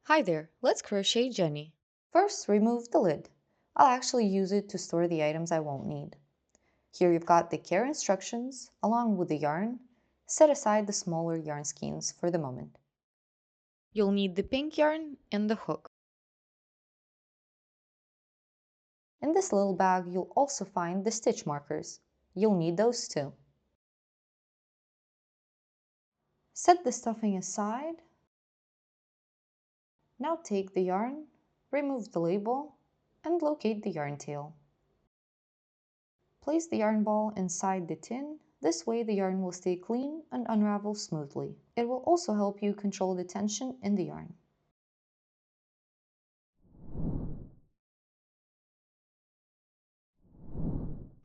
Hi there, let's crochet Jenny. First, remove the lid. I'll actually use it to store the items I won't need. Here you've got the care instructions along with the yarn. Set aside the smaller yarn skeins for the moment. You'll need the pink yarn and the hook. In this little bag, you'll also find the stitch markers. You'll need those too. Set the stuffing aside. Now take the yarn, remove the label, and locate the yarn tail. Place the yarn ball inside the tin. This way the yarn will stay clean and unravel smoothly. It will also help you control the tension in the yarn.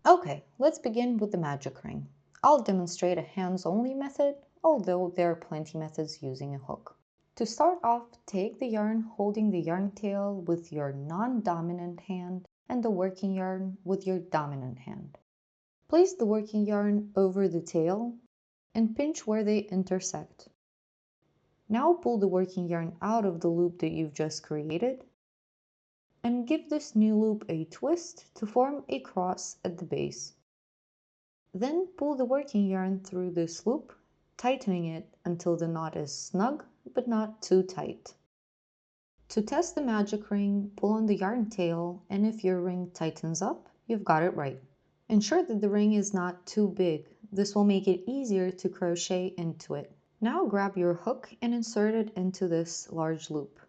Okay, let's begin with the magic ring. I'll demonstrate a hands-only method, although there are plenty methods using a hook. To start off, take the yarn holding the yarn tail with your non-dominant hand and the working yarn with your dominant hand. Place the working yarn over the tail and pinch where they intersect. Now pull the working yarn out of the loop that you've just created and give this new loop a twist to form a cross at the base. Then pull the working yarn through this loop, tightening it until the knot is snug but not too tight. To test the magic ring, pull on the yarn tail, and if your ring tightens up, you've got it right. Ensure that the ring is not too big. This will make it easier to crochet into it. Now grab your hook and insert it into this large loop.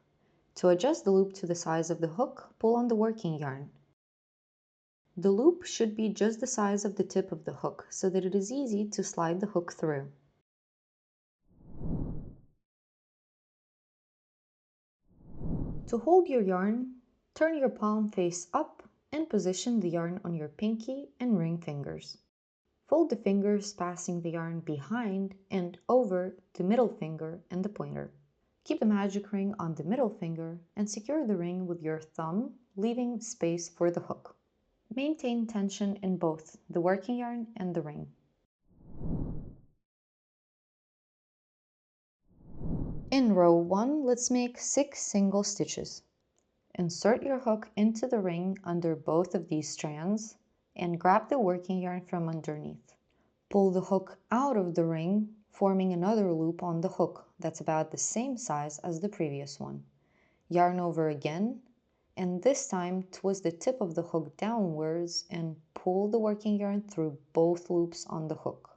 To adjust the loop to the size of the hook, pull on the working yarn. The loop should be just the size of the tip of the hook so that it is easy to slide the hook through. To hold your yarn, turn your palm face up and position the yarn on your pinky and ring fingers. Fold the fingers passing the yarn behind and over the middle finger and the pointer. Keep the magic ring on the middle finger and secure the ring with your thumb, leaving space for the hook. Maintain tension in both the working yarn and the ring. In row 1, let's make 6 single stitches. Insert your hook into the ring under both of these strands and grab the working yarn from underneath. Pull the hook out of the ring, forming another loop on the hook that's about the same size as the previous one. Yarn over again, and this time twist the tip of the hook downwards and pull the working yarn through both loops on the hook.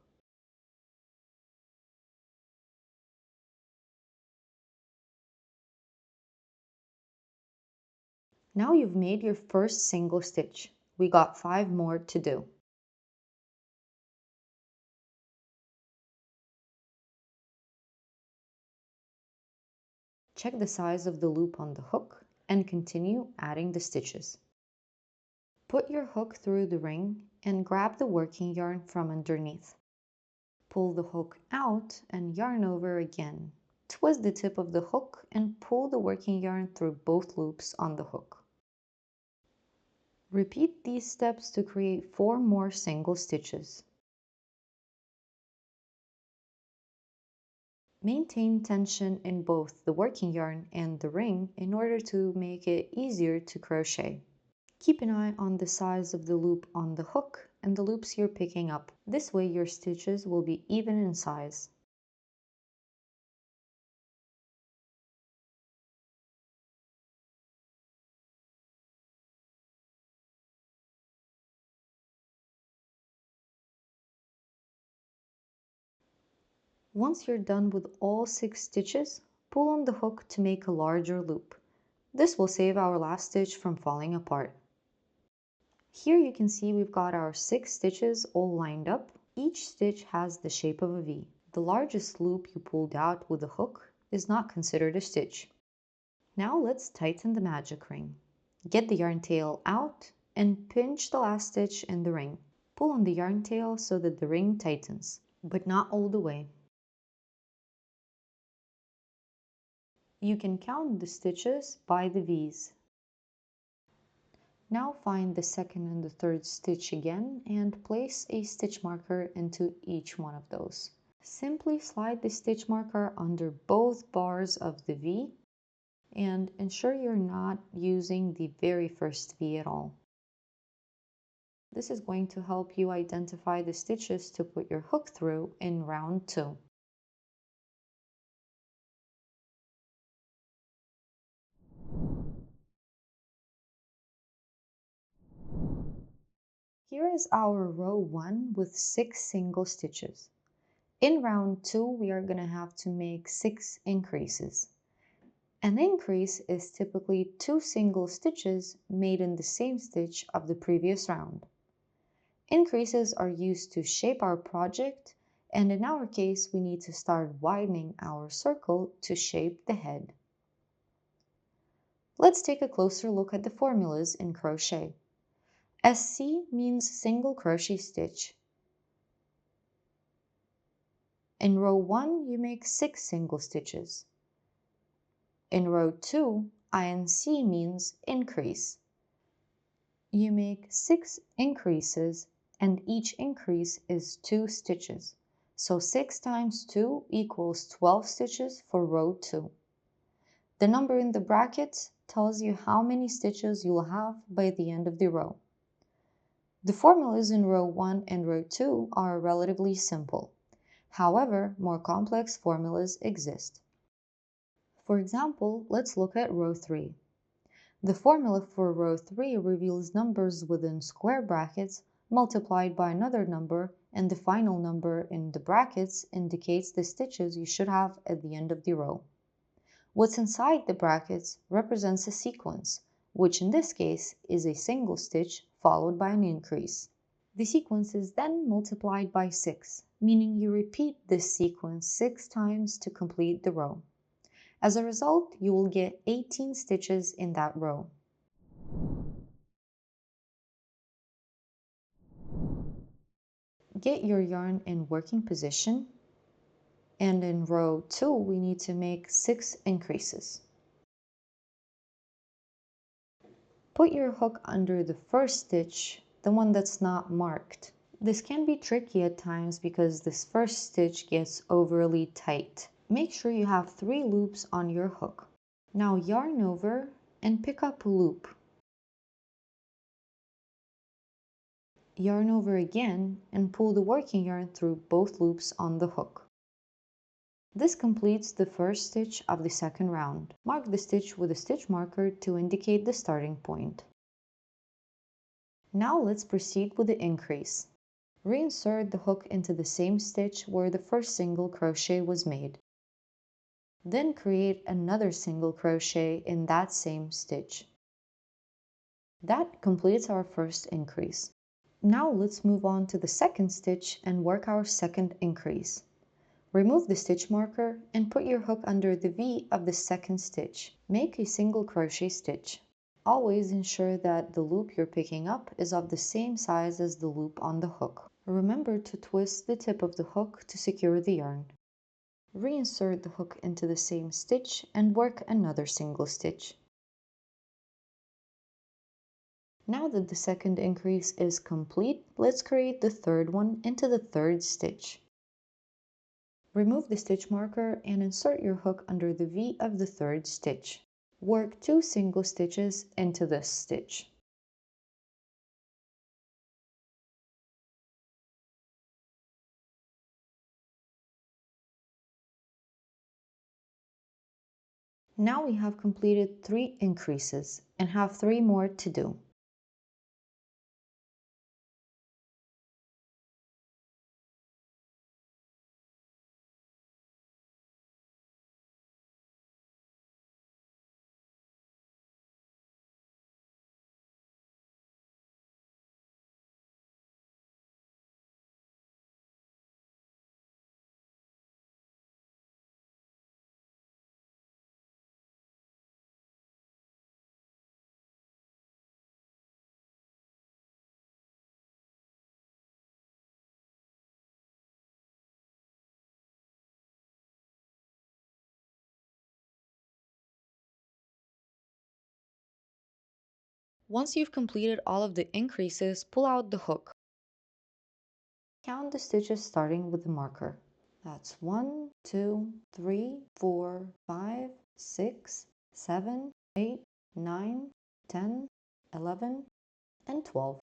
Now you've made your first single stitch. We got 5 more to do. Check the size of the loop on the hook and continue adding the stitches. Put your hook through the ring and grab the working yarn from underneath. Pull the hook out and yarn over again. Twist the tip of the hook and pull the working yarn through both loops on the hook. Repeat these steps to create 4 more single stitches. Maintain tension in both the working yarn and the ring in order to make it easier to crochet. Keep an eye on the size of the loop on the hook and the loops you're picking up. This way your stitches will be even in size. Once you're done with all 6 stitches, pull on the hook to make a larger loop. This will save our last stitch from falling apart. Here you can see we've got our 6 stitches all lined up. Each stitch has the shape of a V. The largest loop you pulled out with the hook is not considered a stitch. Now let's tighten the magic ring. Get the yarn tail out and pinch the last stitch in the ring. Pull on the yarn tail so that the ring tightens, but not all the way. You can count the stitches by the V's. Now find the second and the third stitch again and place a stitch marker into each one of those. Simply slide the stitch marker under both bars of the V and ensure you're not using the very first V at all. This is going to help you identify the stitches to put your hook through in round 2. Here is our row 1 with 6 single stitches. In round 2, we are going to have to make 6 increases. An increase is typically 2 single stitches made in the same stitch of the previous round. Increases are used to shape our project, and in our case, we need to start widening our circle to shape the head. Let's take a closer look at the formulas in crochet. SC means single crochet stitch. In row 1, you make 6 single stitches. In row 2, INC means increase. You make 6 increases and each increase is 2 stitches. So 6 times 2 equals 12 stitches for row 2. The number in the brackets tells you how many stitches you'll have by the end of the row. The formulas in row 1 and row 2 are relatively simple. However, more complex formulas exist. For example, let's look at row 3. The formula for row 3 reveals numbers within square brackets multiplied by another number, and the final number in the brackets indicates the stitches you should have at the end of the row. What's inside the brackets represents a sequence, which in this case is a single stitch followed by an increase. The sequence is then multiplied by 6, meaning you repeat this sequence 6 times to complete the row. As a result, you will get 18 stitches in that row. Get your yarn in working position, and in row 2 we need to make 6 increases. Put your hook under the first stitch, the one that's not marked. This can be tricky at times because this first stitch gets overly tight. Make sure you have 3 loops on your hook. Now yarn over and pick up a loop. Yarn over again and pull the working yarn through both loops on the hook. This completes the first stitch of the second round. Mark the stitch with a stitch marker to indicate the starting point. Now let's proceed with the increase. Reinsert the hook into the same stitch where the first single crochet was made. Then create another single crochet in that same stitch. That completes our first increase. Now let's move on to the second stitch and work our second increase. Remove the stitch marker and put your hook under the V of the second stitch. Make a single crochet stitch. Always ensure that the loop you're picking up is of the same size as the loop on the hook. Remember to twist the tip of the hook to secure the yarn. Reinsert the hook into the same stitch and work another single stitch. Now that the second increase is complete, let's create the third one into the third stitch. Remove the stitch marker and insert your hook under the V of the third stitch. Work 2 single stitches into this stitch. Now we have completed 3 increases and have 3 more to do. Once you've completed all of the increases, pull out the hook. Count the stitches starting with the marker. That's 1, 2, 3, 4, 5, 6, 7, 8, 9, 10, 11, and 12.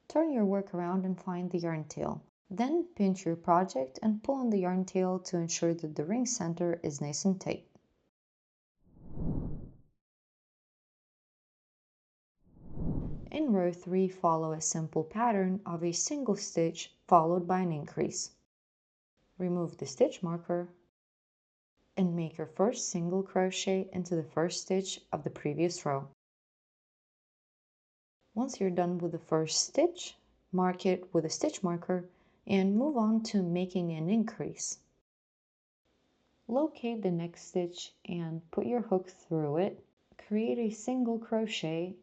Turn your work around and find the yarn tail. Then pinch your project and pull on the yarn tail to ensure that the ring center is nice and tight. In row 3, follow a simple pattern of a single stitch followed by an increase. Remove the stitch marker and make your first single crochet into the first stitch of the previous row. Once you're done with the first stitch, mark it with a stitch marker and move on to making an increase. Locate the next stitch and put your hook through it. Create a single crochet,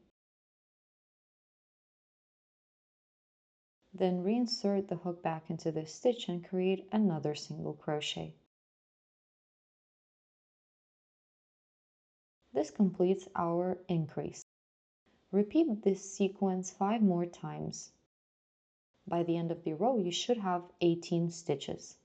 then reinsert the hook back into the stitch and create another single crochet. This completes our increase. Repeat this sequence 5 more times. By the end of the row, you should have 18 stitches.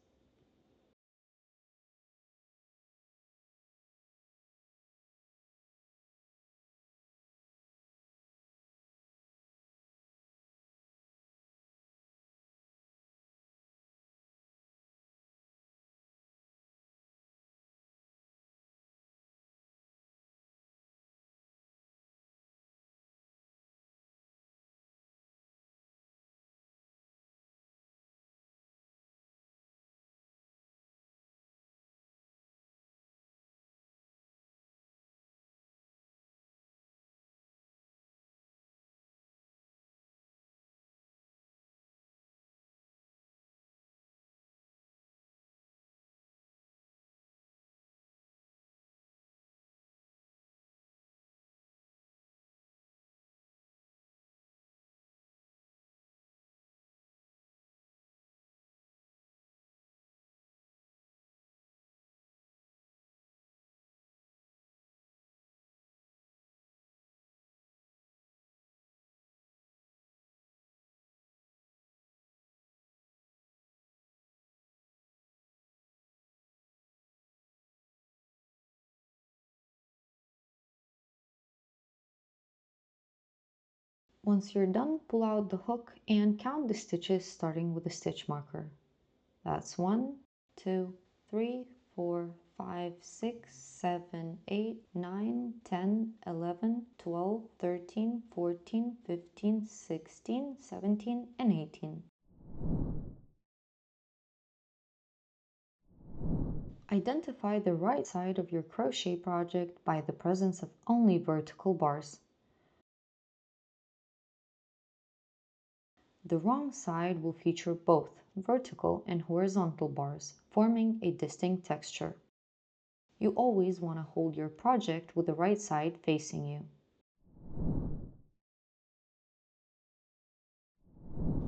Once you're done, pull out the hook and count the stitches starting with the stitch marker. That's 1, 2, 3, 4, 5, 6, 7, 8, 9, 10, 11, 12, 13, 14, 15, 16, 17, and 18. Identify the right side of your crochet project by the presence of only vertical bars. The wrong side will feature both vertical and horizontal bars, forming a distinct texture. You always want to hold your project with the right side facing you.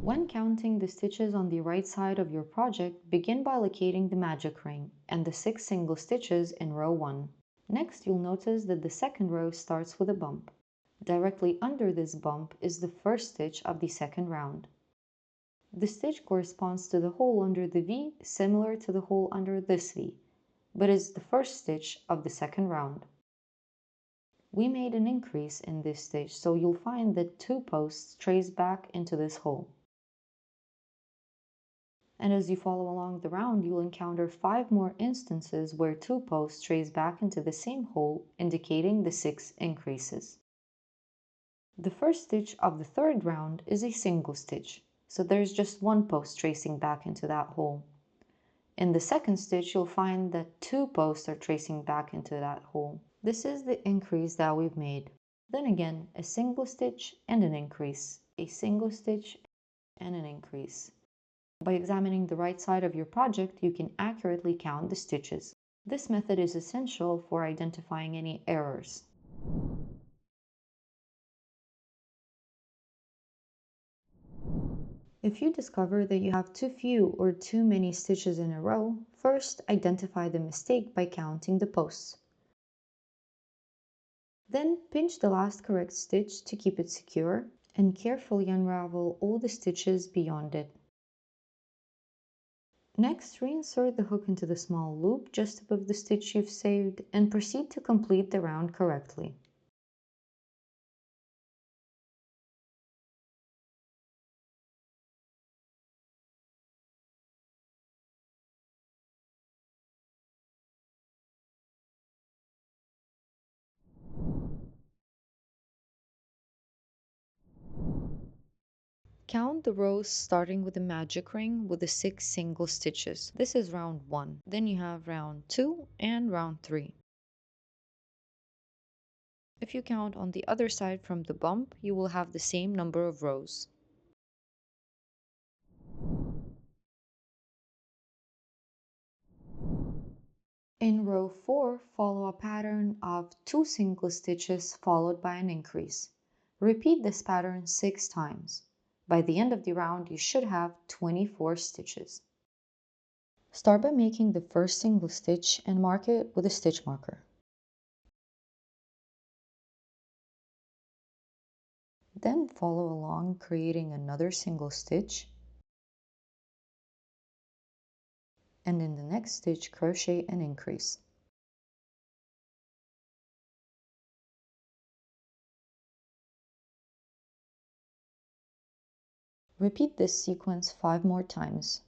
When counting the stitches on the right side of your project, begin by locating the magic ring and the 6 single stitches in row 1. Next, you'll notice that the second row starts with a bump. Directly under this bump is the first stitch of the second round. The stitch corresponds to the hole under the V, similar to the hole under this V, but is the first stitch of the second round. We made an increase in this stitch, so you'll find that 2 posts trace back into this hole. And as you follow along the round, you'll encounter 5 more instances where 2 posts trace back into the same hole, indicating the 6 increases. The first stitch of the third round is a single stitch, so there's just 1 post tracing back into that hole. In the second stitch, you'll find that 2 posts are tracing back into that hole. This is the increase that we've made. Then again, a single stitch and an increase, a single stitch and an increase. By examining the right side of your project, you can accurately count the stitches. This method is essential for identifying any errors. If you discover that you have too few or too many stitches in a row, first identify the mistake by counting the posts. Then pinch the last correct stitch to keep it secure and carefully unravel all the stitches beyond it. Next, reinsert the hook into the small loop just above the stitch you've saved and proceed to complete the round correctly. Count the rows starting with the magic ring with the 6 single stitches. This is round 1. Then you have round 2 and round 3. If you count on the other side from the bump, you will have the same number of rows. In row 4, follow a pattern of 2 single stitches followed by an increase. Repeat this pattern 6 times. By the end of the round, you should have 24 stitches. Start by making the first single stitch and mark it with a stitch marker. Then follow along, creating another single stitch, and in the next stitch crochet an increase. Repeat this sequence 5 more times.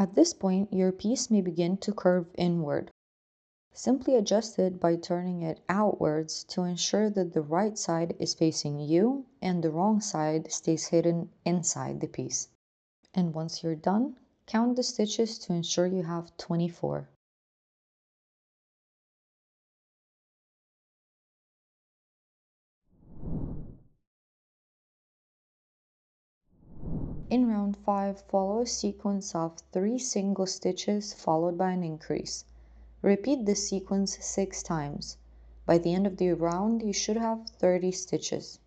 At this point, your piece may begin to curve inward. Simply adjust it by turning it outwards to ensure that the right side is facing you and the wrong side stays hidden inside the piece. And once you're done, count the stitches to ensure you have 24. In round 5, follow a sequence of 3 single stitches followed by an increase. Repeat this sequence 6 times. By the end of the round, you should have 30 stitches.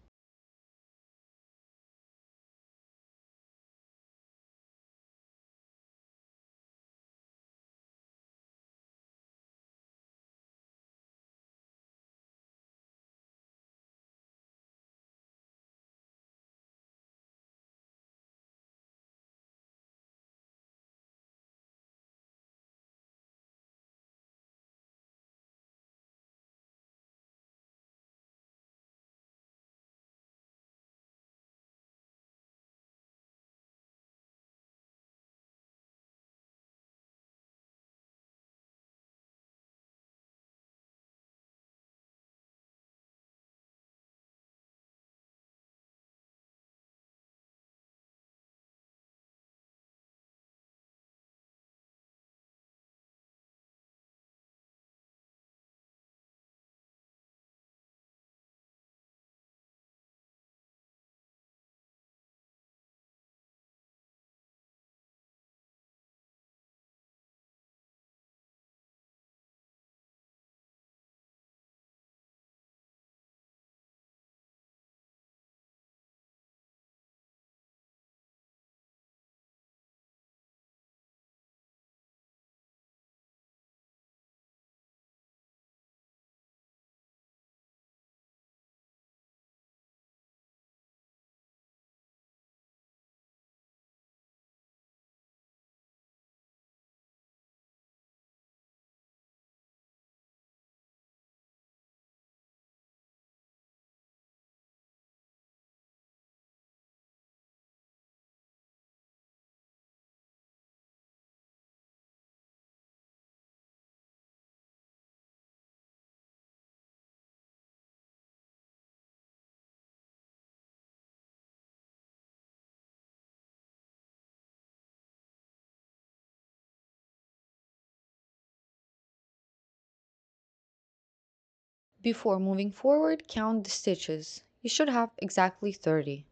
Before moving forward, count the stitches. You should have exactly 30.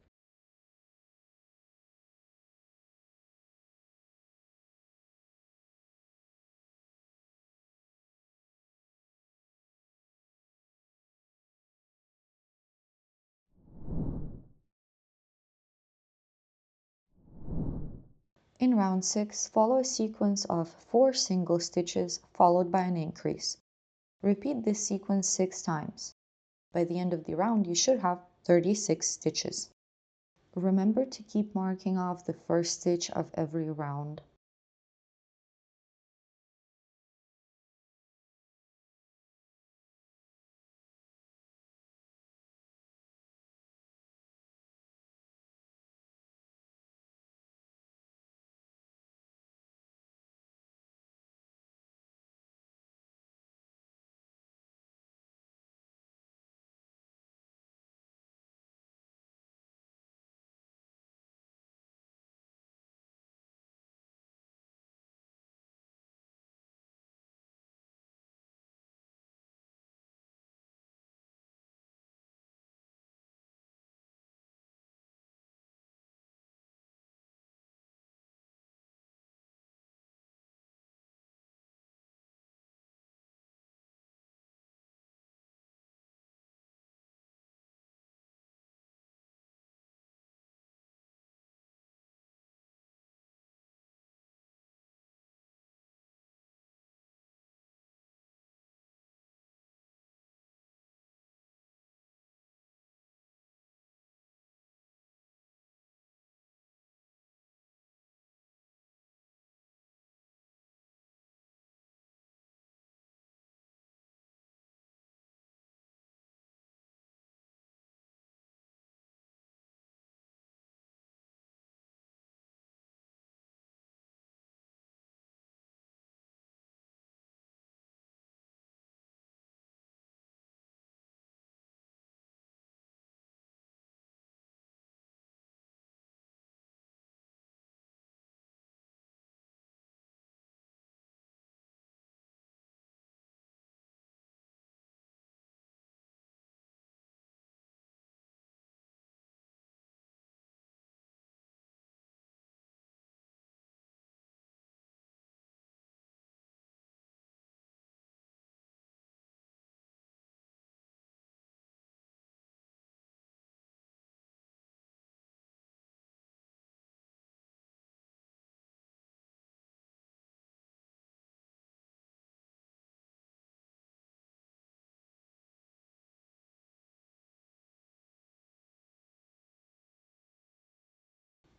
In round 6, follow a sequence of 4 single stitches followed by an increase. Repeat this sequence 6 times. By the end of the round, you should have 36 stitches. Remember to keep marking off the first stitch of every round.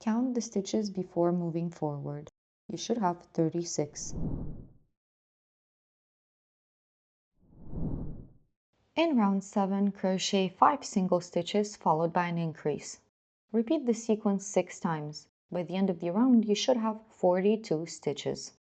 Count the stitches before moving forward. You should have 36. In round 7, crochet 5 single stitches followed by an increase. Repeat the sequence 6 times. By the end of the round, you should have 42 stitches.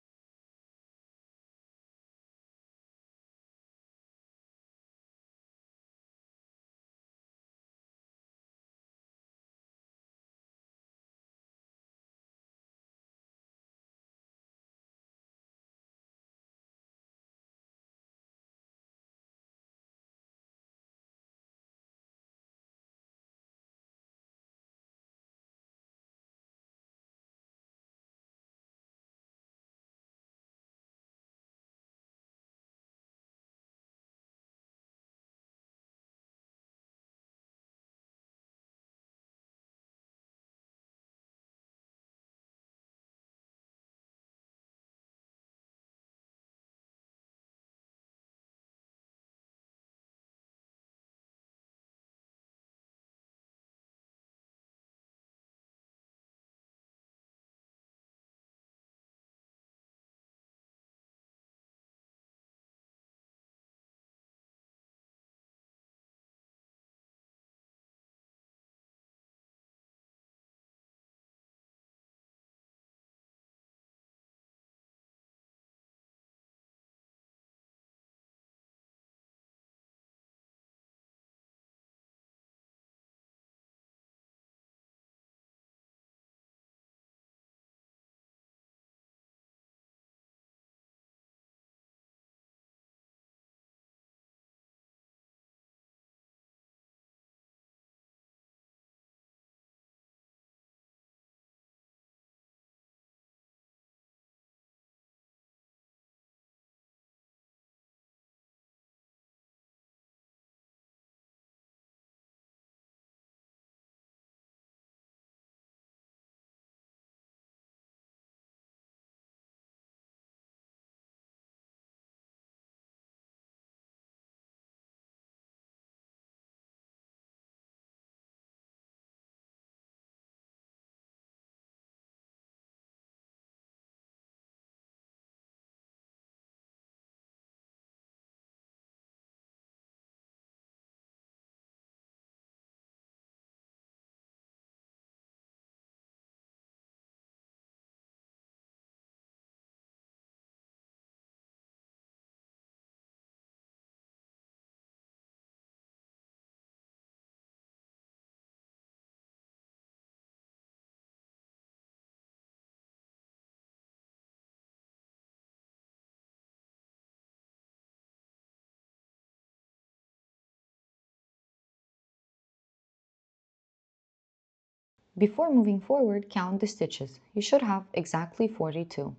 Before moving forward, count the stitches. You should have exactly 42.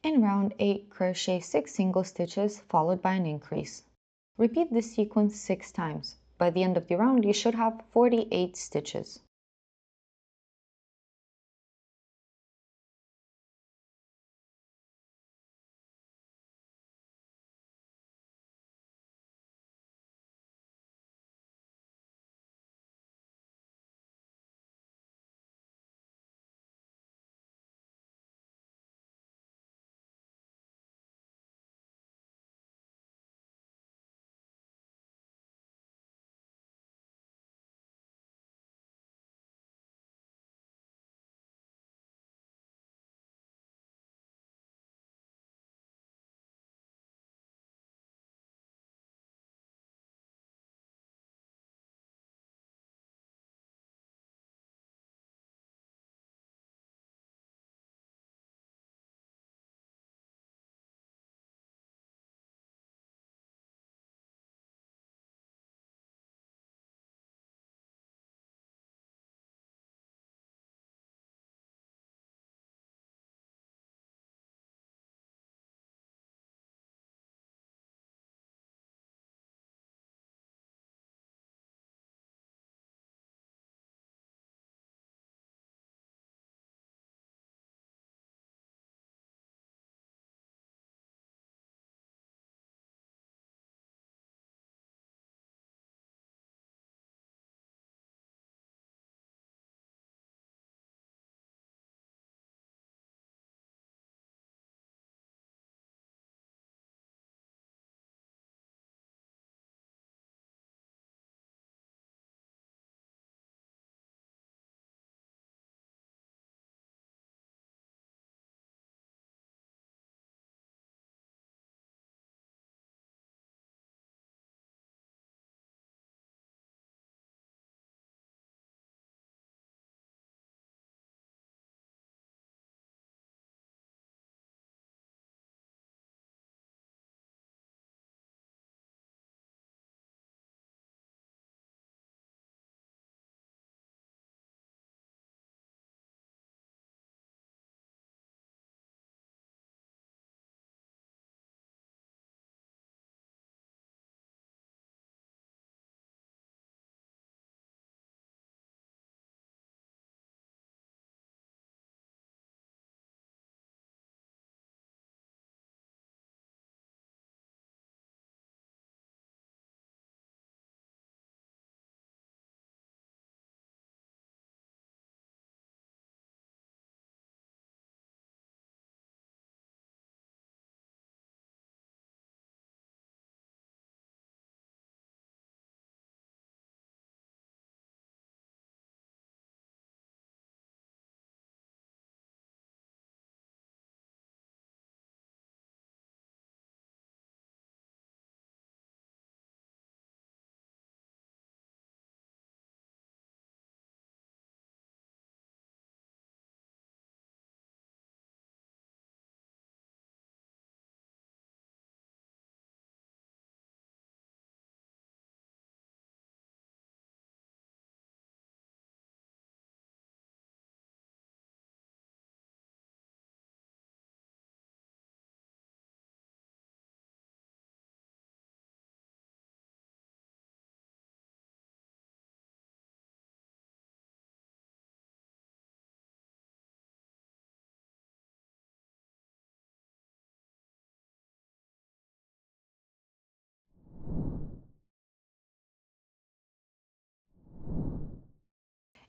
In round 8, crochet 6 single stitches followed by an increase. Repeat this sequence 6 times. By the end of the round, you should have 48 stitches.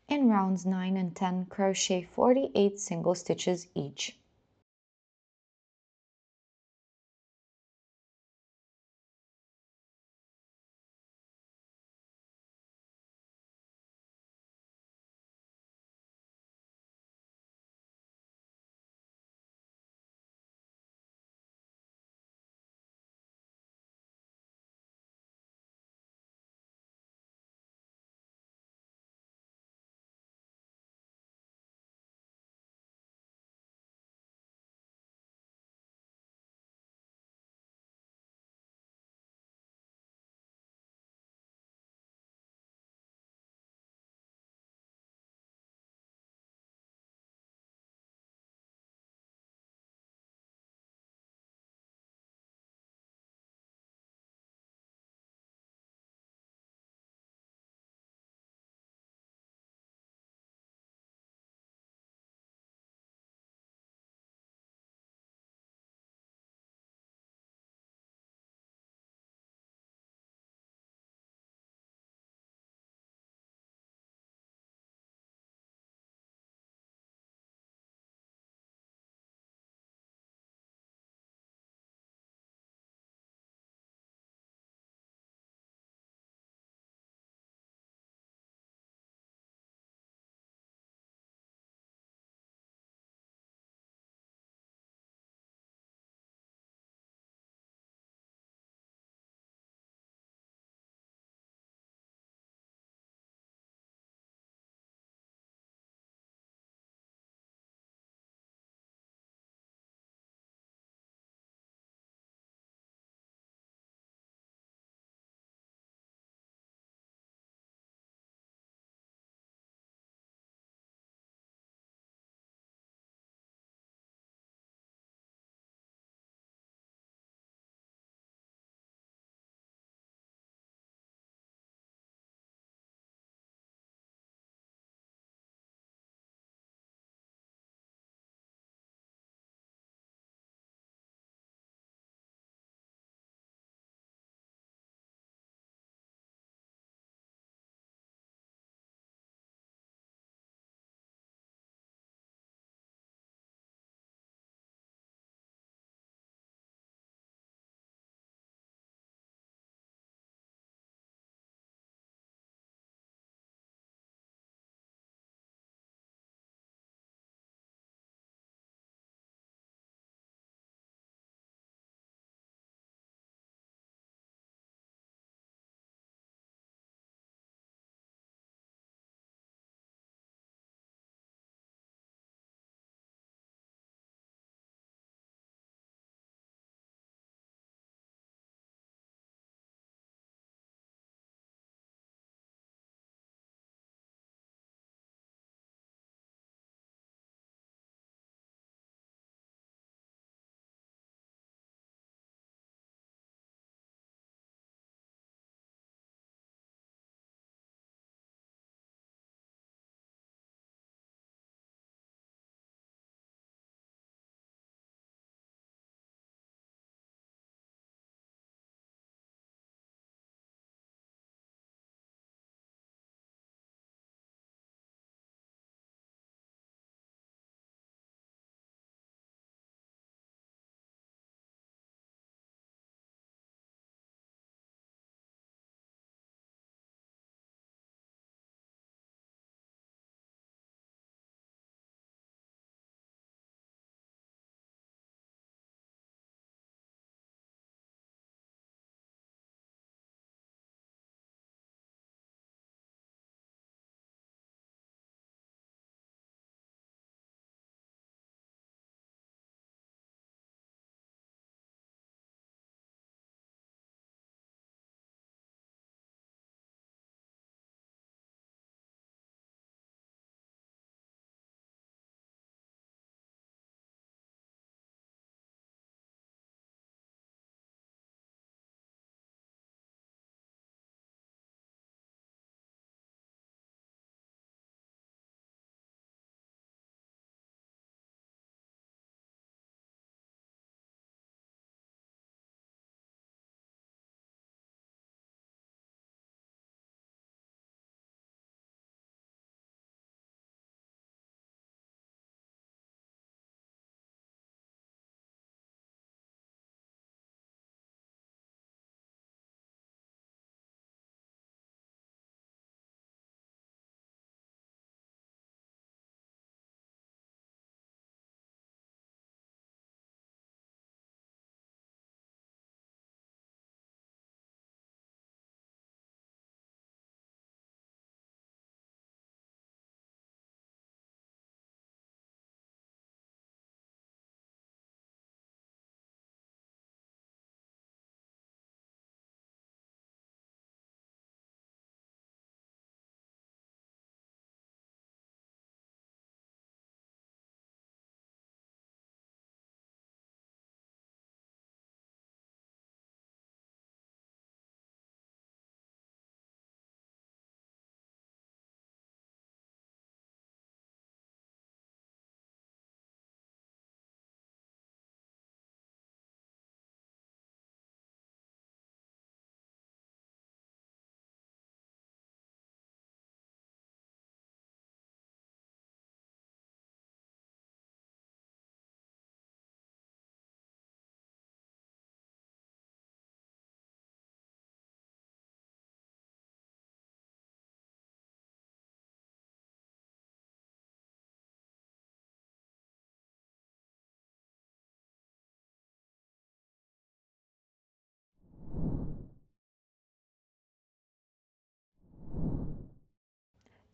In rounds 9 and 10, crochet 48 single stitches each.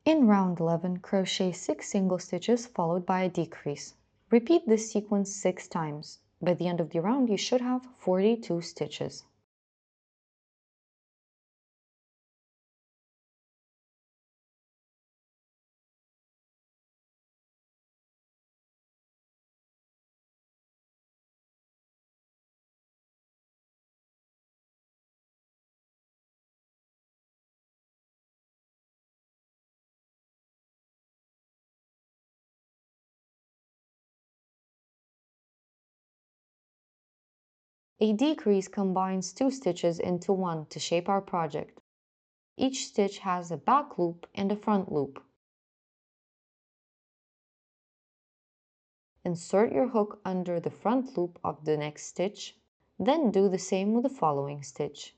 In round 11, crochet 6 single stitches followed by a decrease. Repeat this sequence 6 times. By the end of the round, you should have 42 stitches. A decrease combines 2 stitches into one to shape our project. Each stitch has a back loop and a front loop. Insert your hook under the front loop of the next stitch, then do the same with the following stitch.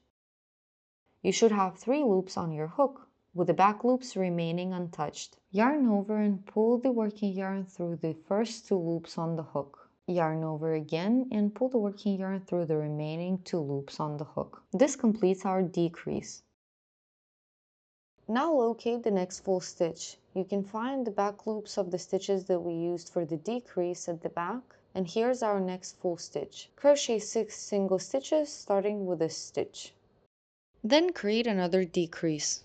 You should have 3 loops on your hook, with the back loops remaining untouched. Yarn over and pull the working yarn through the first 2 loops on the hook. Yarn over again and pull the working yarn through the remaining 2 loops on the hook. This completes our decrease. Now locate the next full stitch. You can find the back loops of the stitches that we used for the decrease at the back. And here's our next full stitch. Crochet 6 single stitches starting with this stitch. Then create another decrease.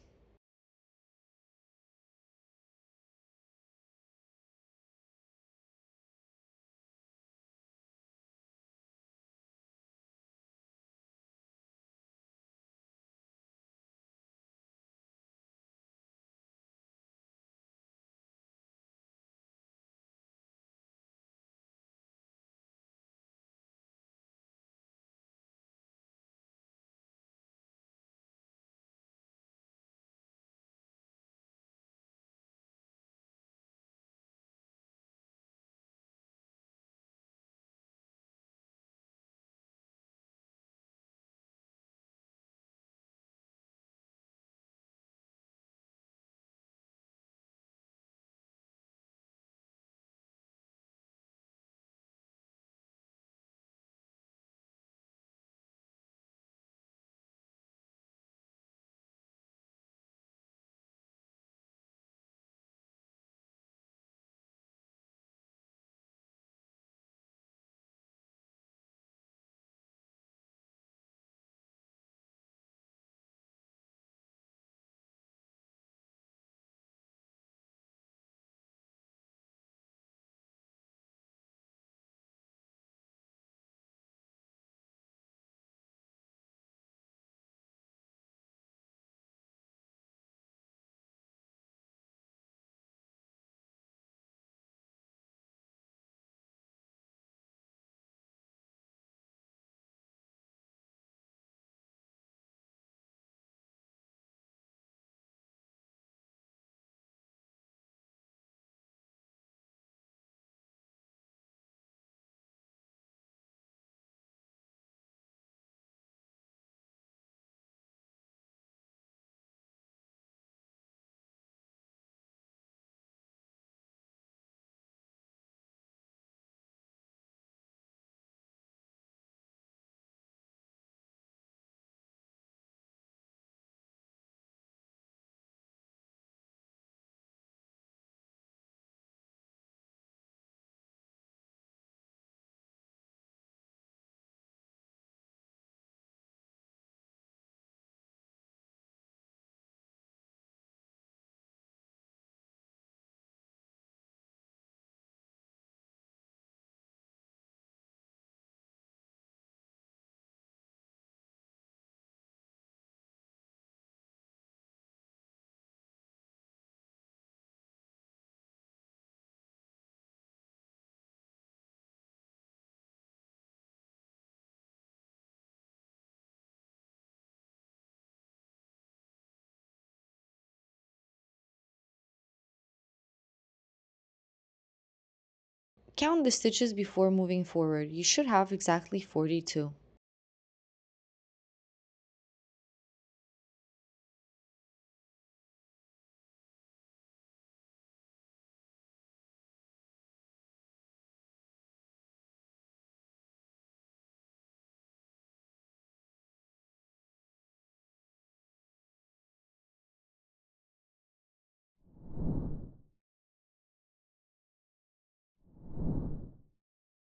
Count the stitches before moving forward. You should have exactly 42.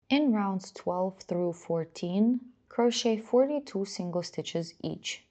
In rounds 12 through 14, crochet 42 single stitches each.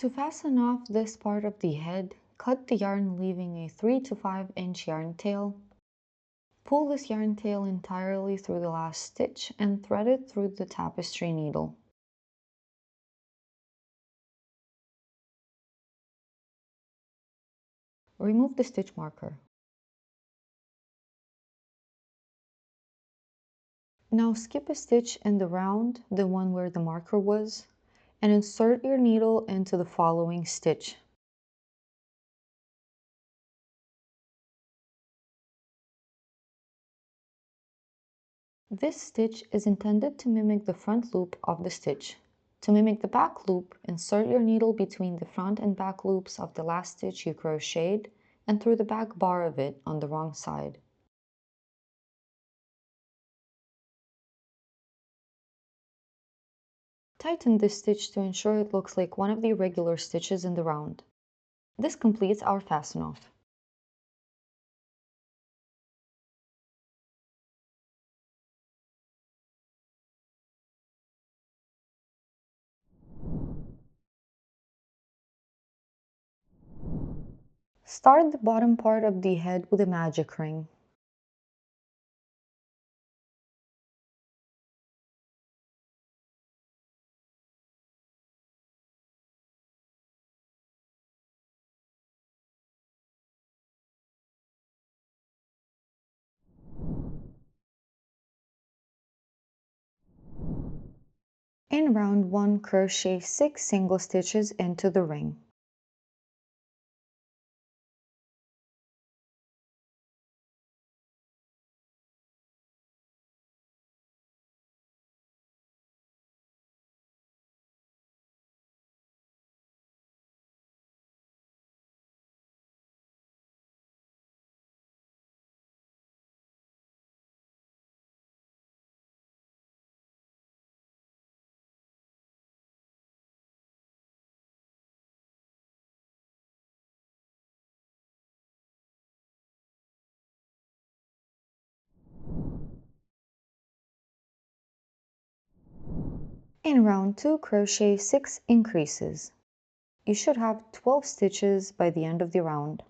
To fasten off this part of the head, cut the yarn leaving a 3 to 5 inch yarn tail. Pull this yarn tail entirely through the last stitch and thread it through the tapestry needle. Remove the stitch marker. Now skip a stitch in the round, the one where the marker was, and insert your needle into the following stitch. This stitch is intended to mimic the front loop of the stitch. To mimic the back loop, insert your needle between the front and back loops of the last stitch you crocheted and through the back bar of it on the wrong side. Tighten this stitch to ensure it looks like one of the irregular stitches in the round. This completes our fasten off. Start the bottom part of the head with a magic ring. In round 1, crochet 6 single stitches into the ring. In round 2, crochet 6 increases. You should have 12 stitches by the end of the round.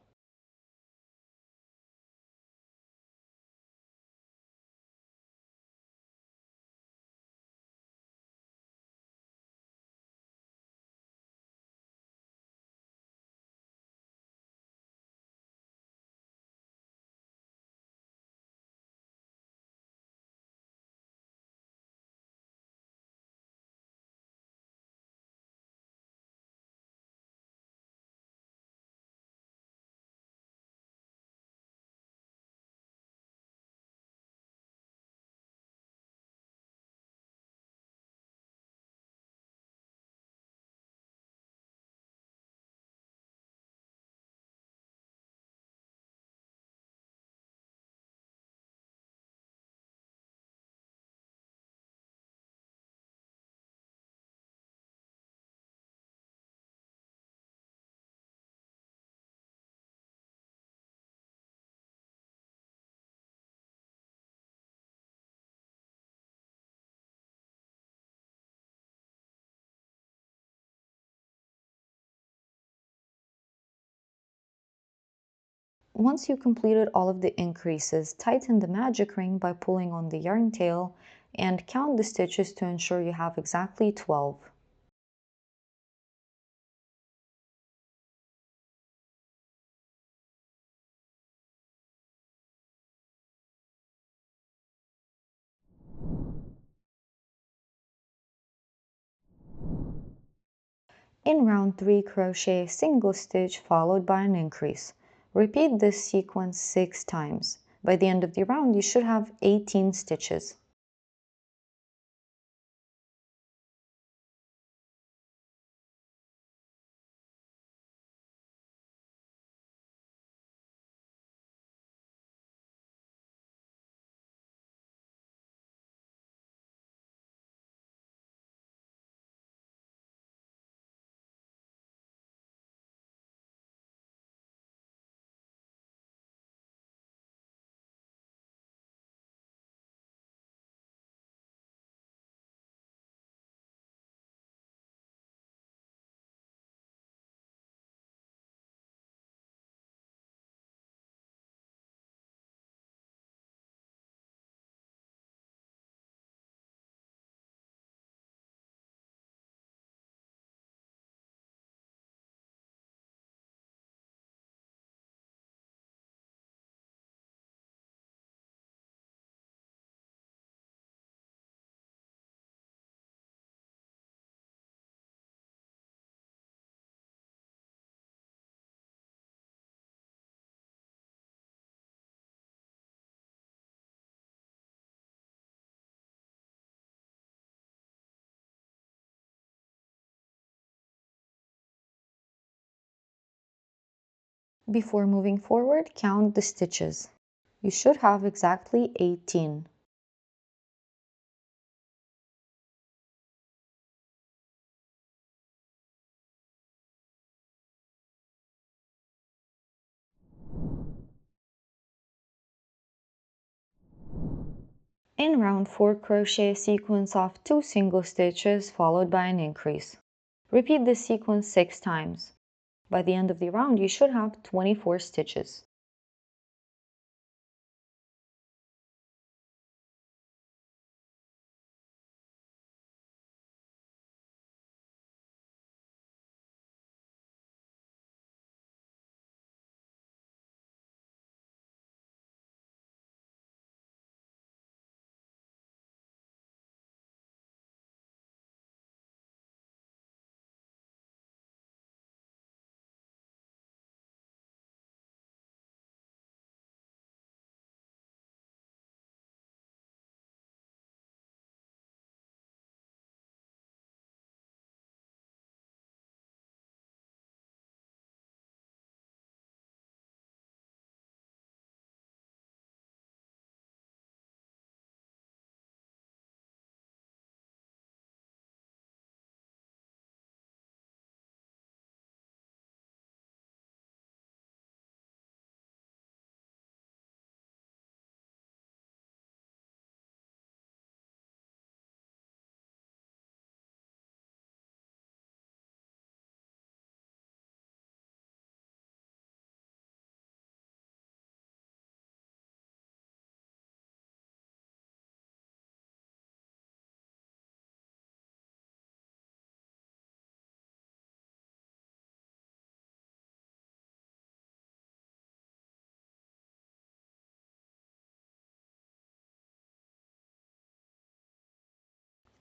Once you've completed all of the increases, tighten the magic ring by pulling on the yarn tail and count the stitches to ensure you have exactly 12. In round 3, crochet a single stitch followed by an increase. Repeat this sequence 6 times. By the end of the round, you should have 18 stitches. Before moving forward, count the stitches. You should have exactly 18. In round 4, crochet a sequence of 2 single stitches followed by an increase. Repeat this sequence 6 times. By the end of the round, you should have 24 stitches.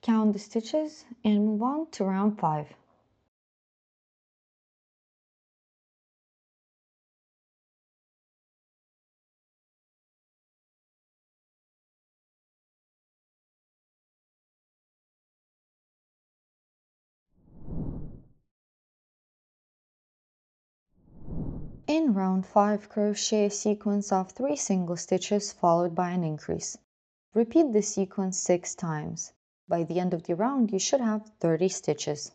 Count the stitches and move on to round 5. In round 5, crochet a sequence of 3 single stitches followed by an increase. Repeat this sequence 6 times. By the end of the round, you should have 30 stitches.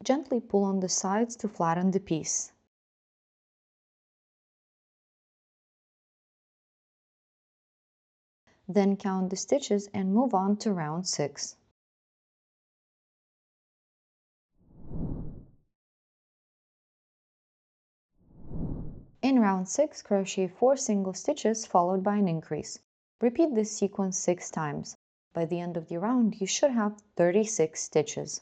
Gently pull on the sides to flatten the piece. Then count the stitches and move on to round 6. In round 6, crochet 4 single stitches followed by an increase. Repeat this sequence 6 times. By the end of the round, you should have 36 stitches.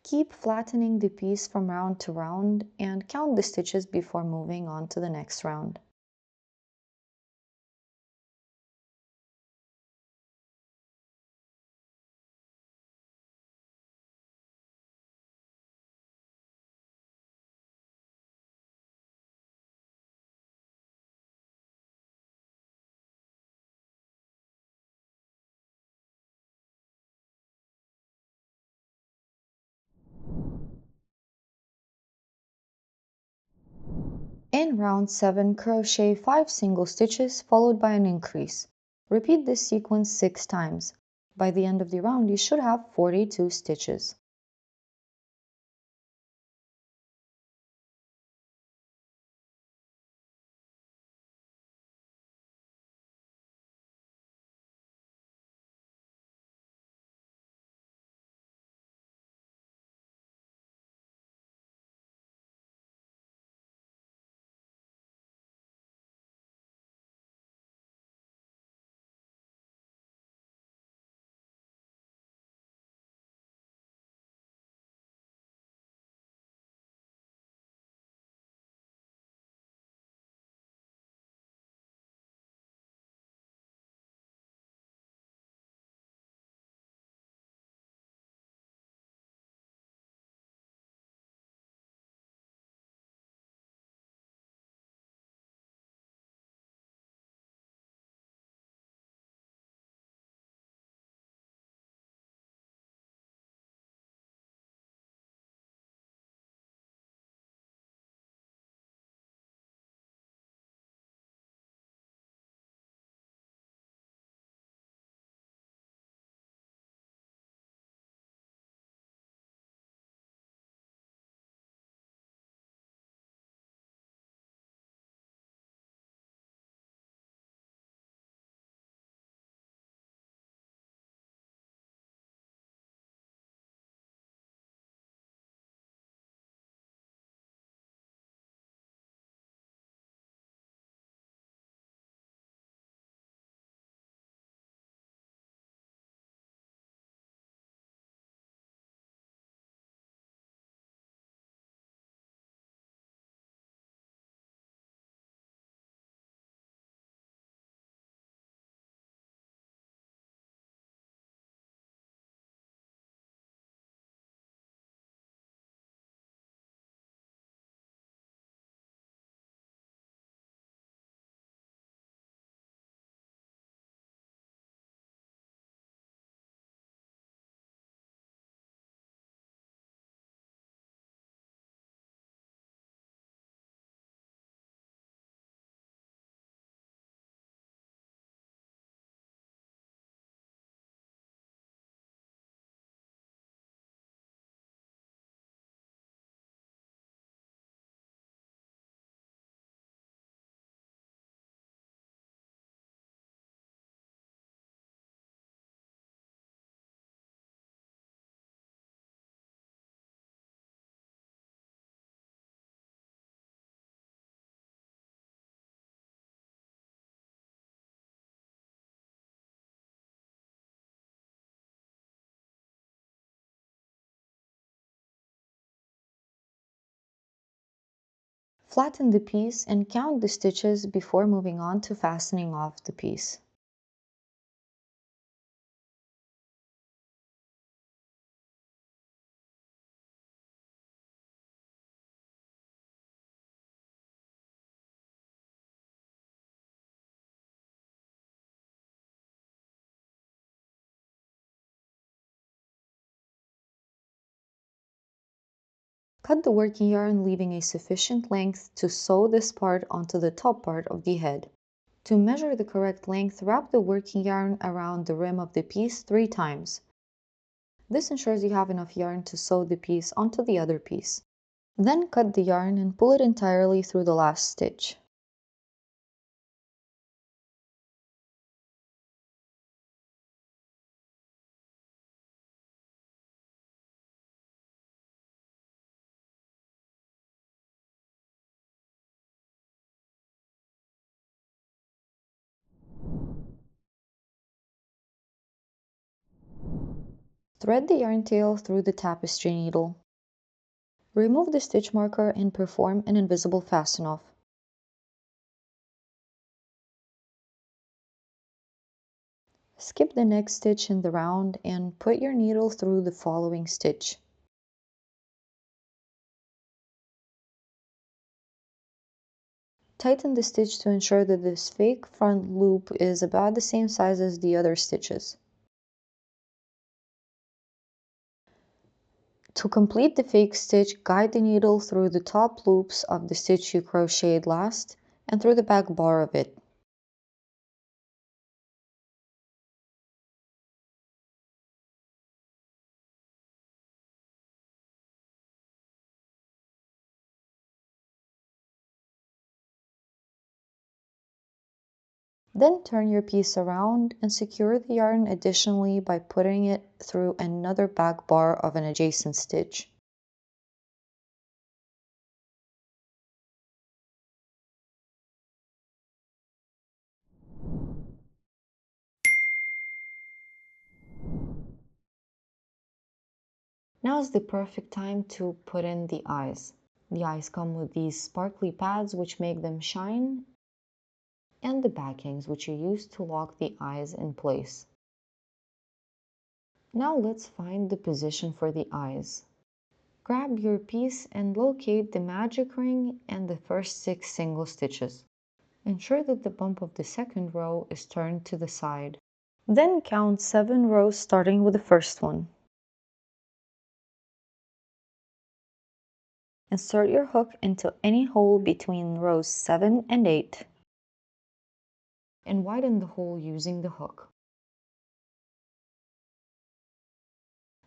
Keep flattening the piece from round to round and count the stitches before moving on to the next round. In round 7, crochet 5 single stitches followed by an increase. Repeat this sequence 6 times. By the end of the round, you should have 42 stitches. Flatten the piece and count the stitches before moving on to fastening off the piece. Cut the working yarn, leaving a sufficient length to sew this part onto the top part of the head. To measure the correct length, wrap the working yarn around the rim of the piece 3 times. This ensures you have enough yarn to sew the piece onto the other piece. Then cut the yarn and pull it entirely through the last stitch. Thread the yarn tail through the tapestry needle. Remove the stitch marker and perform an invisible fasten off. Skip the next stitch in the round and put your needle through the following stitch. Tighten the stitch to ensure that this fake front loop is about the same size as the other stitches. To complete the fake stitch, guide the needle through the top loops of the stitch you crocheted last and through the back bar of it. Then turn your piece around and secure the yarn additionally by putting it through another back bar of an adjacent stitch. Now is the perfect time to put in the eyes. The eyes come with these sparkly pads which make them shine, and the backings which are used to lock the eyes in place. Now let's find the position for the eyes. Grab your piece and locate the magic ring and the first 6 single stitches. Ensure that the bump of the second row is turned to the side. Then count 7 rows starting with the first one. Insert your hook into any hole between rows 7 and 8 and widen the hole using the hook.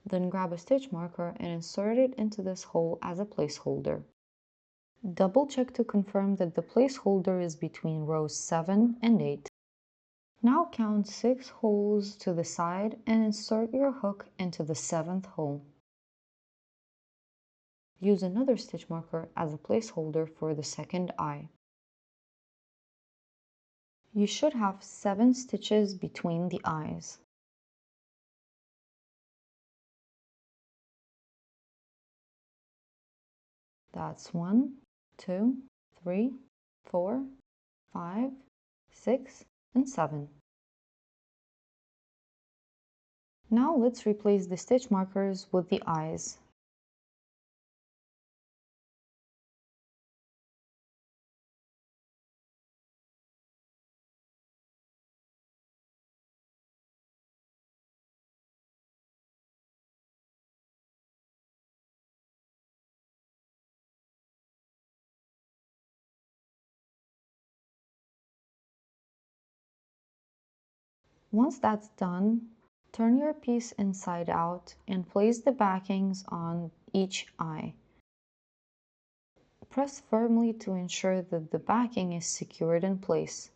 Then grab a stitch marker and insert it into this hole as a placeholder. Double check to confirm that the placeholder is between rows 7 and 8. Now count 6 holes to the side and insert your hook into the 7th hole. Use another stitch marker as a placeholder for the second eye. You should have 7 stitches between the eyes. That's 1, 2, 3, 4, 5, 6, and 7. Now let's replace the stitch markers with the eyes. Once that's done, turn your piece inside out and place the backings on each eye. Press firmly to ensure that the backing is secured in place.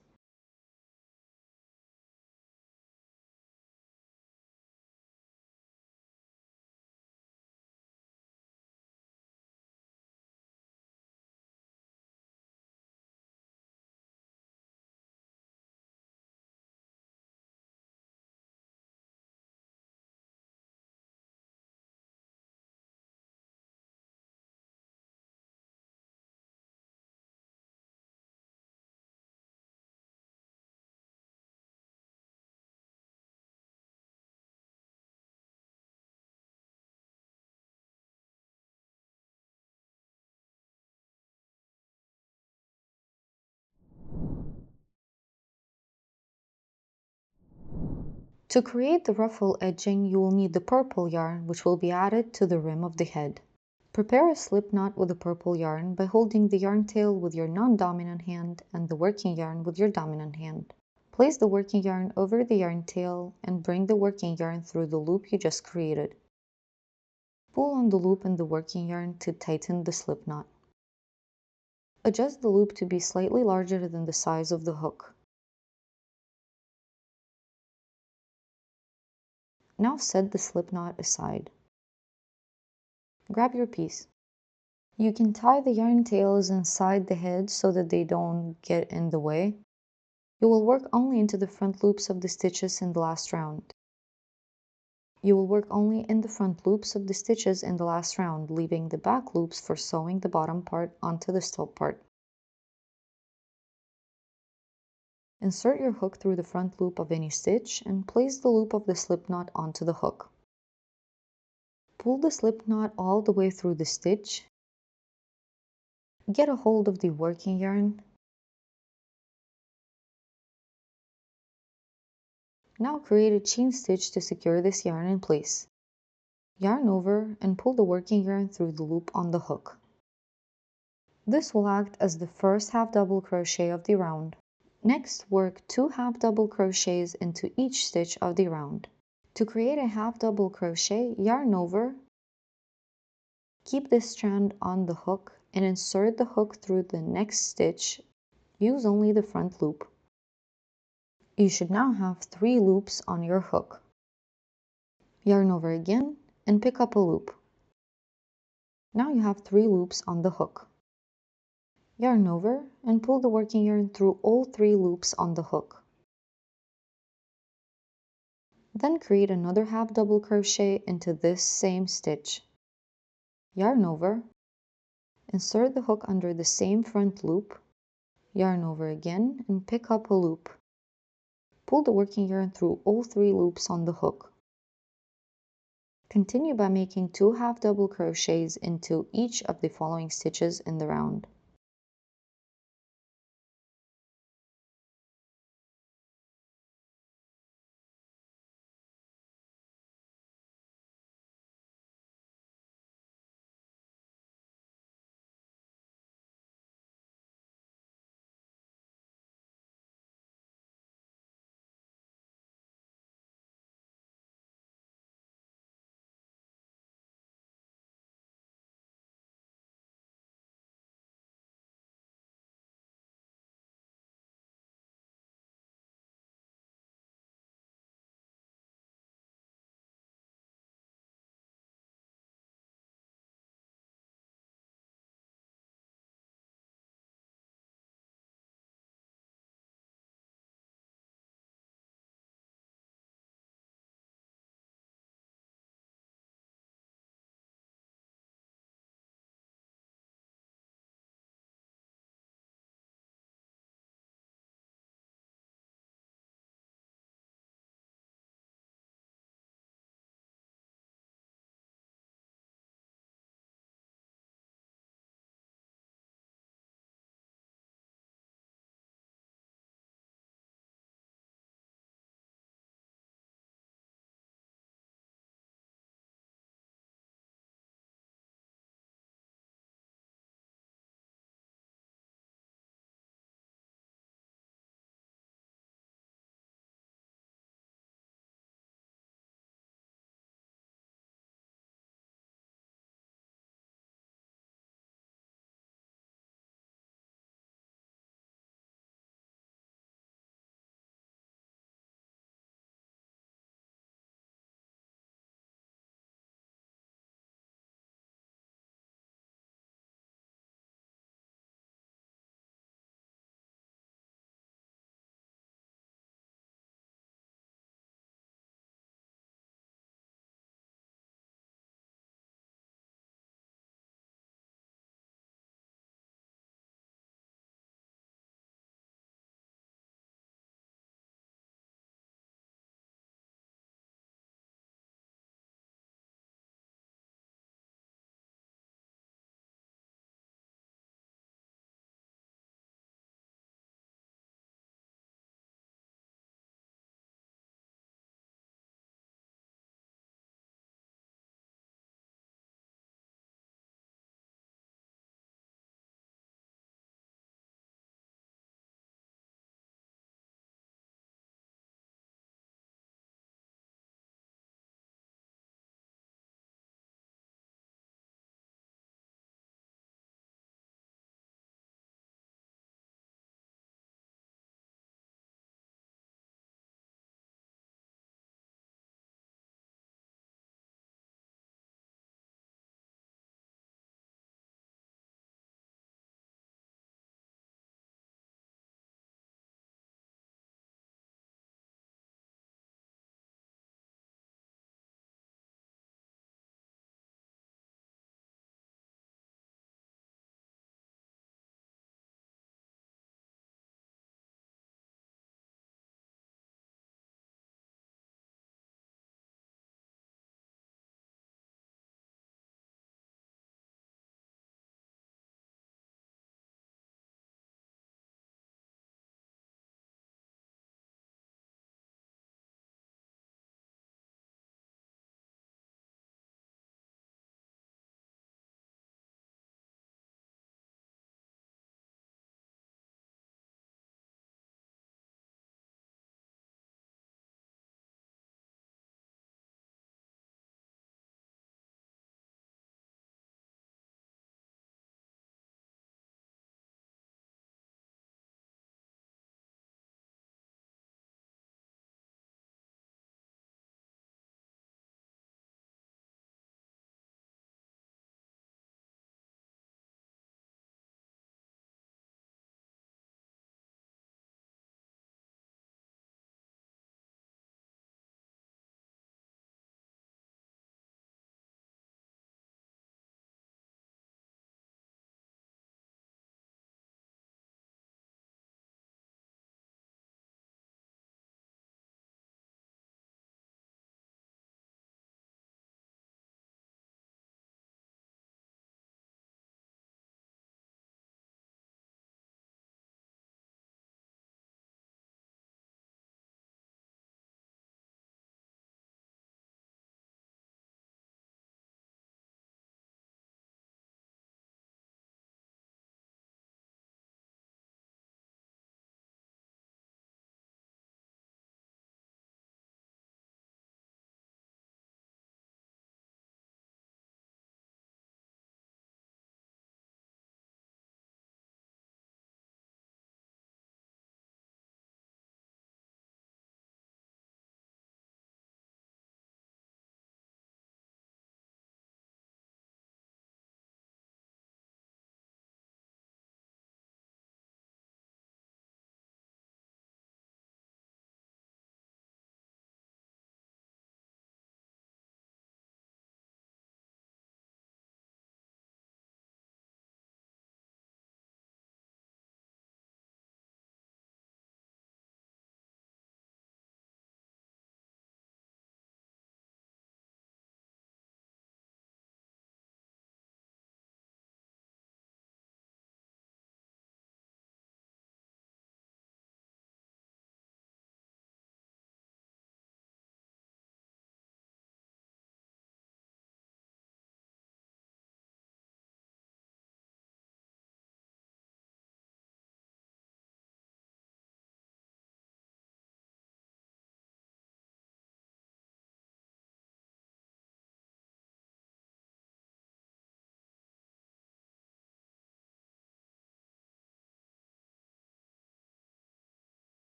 To create the ruffle edging, you will need the purple yarn, which will be added to the rim of the head. Prepare a slip knot with the purple yarn by holding the yarn tail with your non-dominant hand and the working yarn with your dominant hand. Place the working yarn over the yarn tail and bring the working yarn through the loop you just created. Pull on the loop in the working yarn to tighten the slip knot. Adjust the loop to be slightly larger than the size of the hook. Now set the slip knot aside. Grab your piece. You can tie the yarn tails inside the head so that they don't get in the way. You will work only into the front loops of the stitches in the last round. You will work only in the front loops of the stitches in the last round, leaving the back loops for sewing the bottom part onto the top part. Insert your hook through the front loop of any stitch and place the loop of the slip knot onto the hook. Pull the slip knot all the way through the stitch. Get a hold of the working yarn. Now create a chain stitch to secure this yarn in place. Yarn over and pull the working yarn through the loop on the hook. This will act as the first half double crochet of the round. Next, work 2 half double crochets into each stitch of the round. To create a half double crochet, yarn over, keep this strand on the hook and insert the hook through the next stitch. Use only the front loop. You should now have 3 loops on your hook. Yarn over again and pick up a loop. Now you have 3 loops on the hook. Yarn over and pull the working yarn through all 3 loops on the hook. Then create another half double crochet into this same stitch. Yarn over, insert the hook under the same front loop, yarn over again and pick up a loop. Pull the working yarn through all 3 loops on the hook. Continue by making 2 half double crochets into each of the following stitches in the round.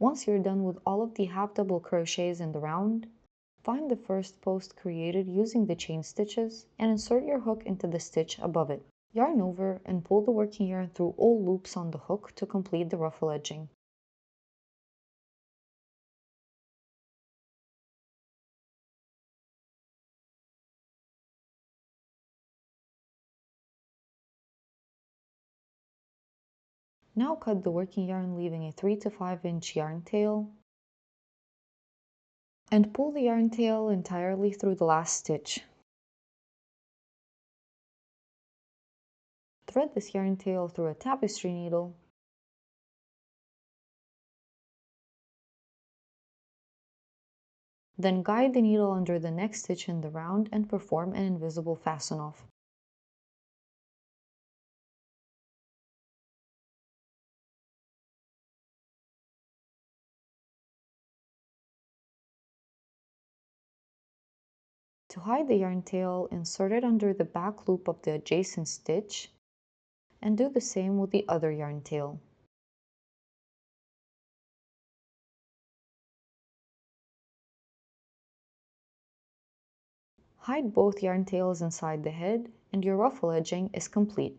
Once you're done with all of the half double crochets in the round, find the first post created using the chain stitches and insert your hook into the stitch above it. Yarn over and pull the working yarn through all loops on the hook to complete the ruffle edging. Now cut the working yarn, leaving a 3 to 5 inch yarn tail, and pull the yarn tail entirely through the last stitch. Thread this yarn tail through a tapestry needle, then guide the needle under the next stitch in the round and perform an invisible fasten off. To hide the yarn tail, insert it under the back loop of the adjacent stitch and do the same with the other yarn tail. Hide both yarn tails inside the head and your ruffle edging is complete.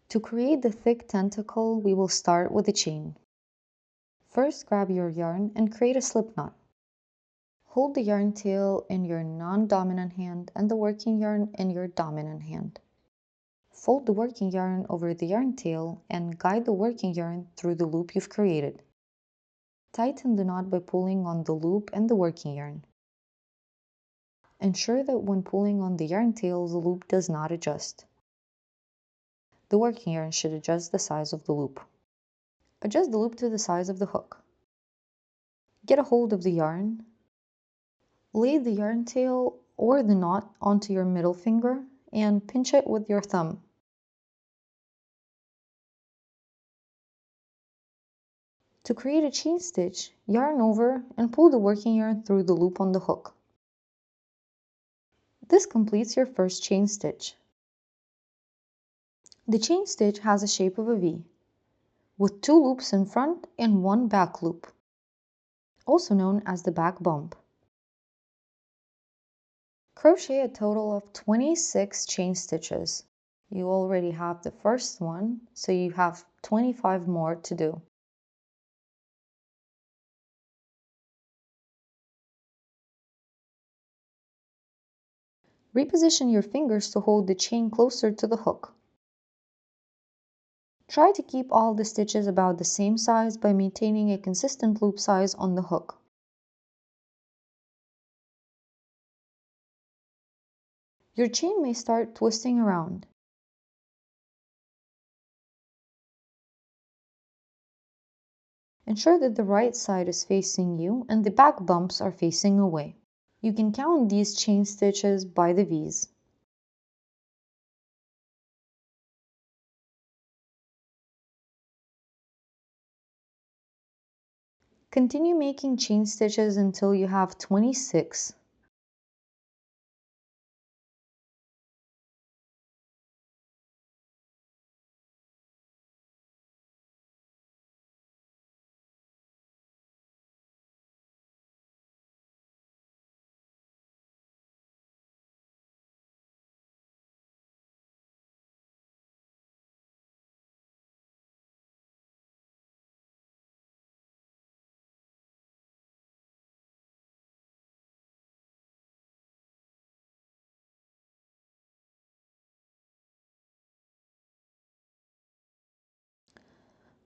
To create the thick tentacle, we will start with a chain. First, grab your yarn and create a slip knot. Hold the yarn tail in your non-dominant hand and the working yarn in your dominant hand. Fold the working yarn over the yarn tail and guide the working yarn through the loop you've created. Tighten the knot by pulling on the loop and the working yarn. Ensure that when pulling on the yarn tail, the loop does not adjust. The working yarn should adjust the size of the loop. Adjust the loop to the size of the hook. Get a hold of the yarn. Lay the yarn tail or the knot onto your middle finger and pinch it with your thumb. To create a chain stitch, yarn over and pull the working yarn through the loop on the hook. This completes your first chain stitch. The chain stitch has a shape of a V, with 2 loops in front and 1 back loop, also known as the back bump. Crochet a total of 26 chain stitches. You already have the first one, so you have 25 more to do. Reposition your fingers to hold the chain closer to the hook. Try to keep all the stitches about the same size by maintaining a consistent loop size on the hook. Your chain may start twisting around. Ensure that the right side is facing you and the back bumps are facing away. You can count these chain stitches by the V's. Continue making chain stitches until you have 26.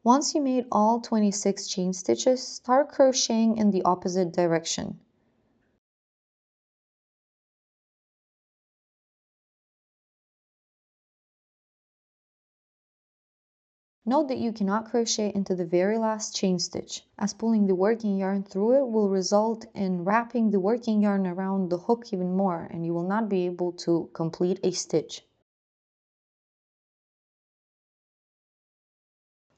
Once you made all 26 chain stitches, start crocheting in the opposite direction. Note that you cannot crochet into the very last chain stitch, as pulling the working yarn through it will result in wrapping the working yarn around the hook even more, and you will not be able to complete a stitch.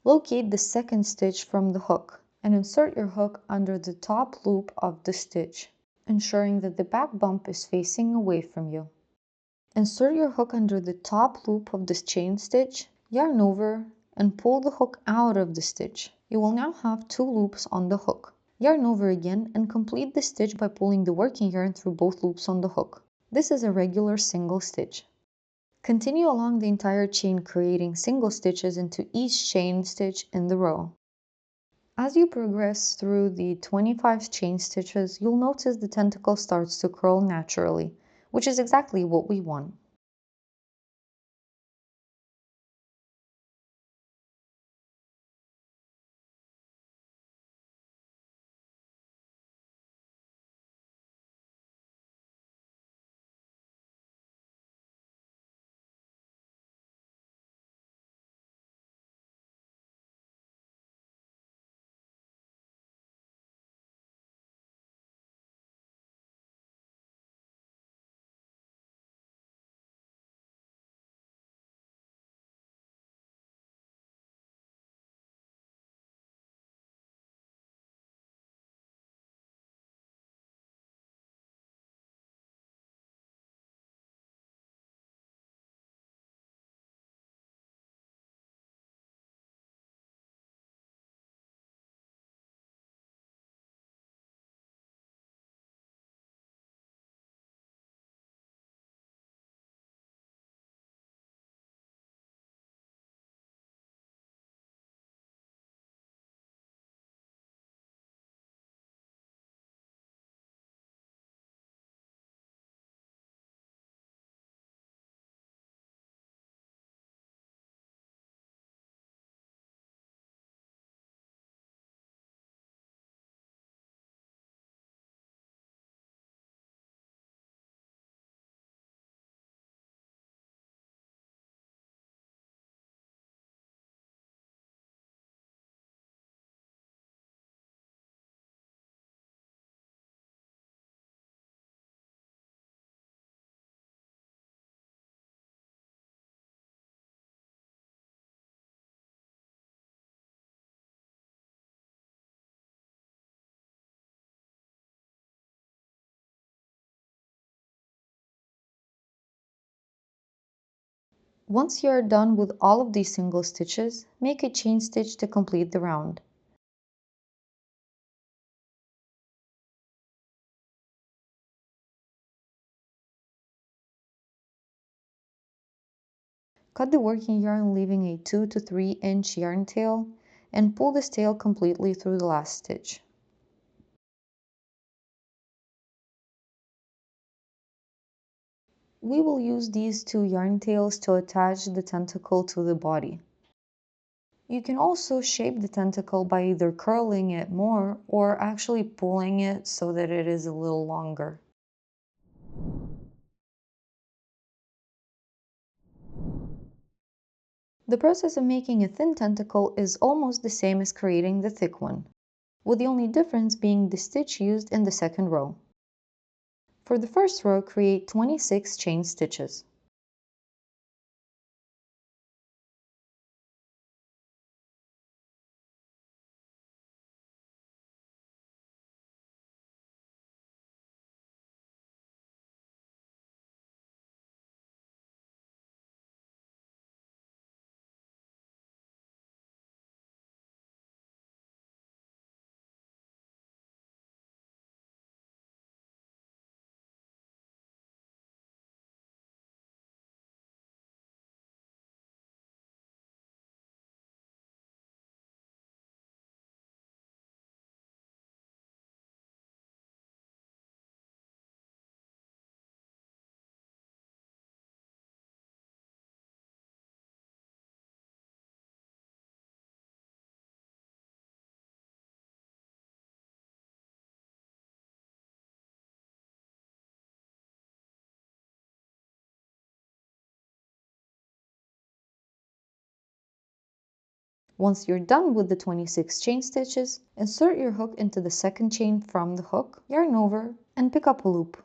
Locate the second stitch from the hook and insert your hook under the top loop of the stitch, ensuring that the back bump is facing away from you. Insert your hook under the top loop of this chain stitch, yarn over, and pull the hook out of the stitch. You will now have 2 loops on the hook. Yarn over again and complete the stitch by pulling the working yarn through both loops on the hook. This is a regular single stitch. Continue along the entire chain, creating single stitches into each chain stitch in the row. As you progress through the 25 chain stitches, you'll notice the tentacle starts to curl naturally, which is exactly what we want. Once you are done with all of these single stitches, make a chain stitch to complete the round. Cut the working yarn, leaving a 2 to 3 inch yarn tail, and pull this tail completely through the last stitch. We will use these 2 yarn tails to attach the tentacle to the body. You can also shape the tentacle by either curling it more or actually pulling it so that it is a little longer. The process of making a thin tentacle is almost the same as creating the thick one, with the only difference being the stitch used in the second row. For the first row, create 26 chain stitches. Once you're done with the 26 chain stitches, insert your hook into the second chain from the hook, yarn over, and pick up a loop.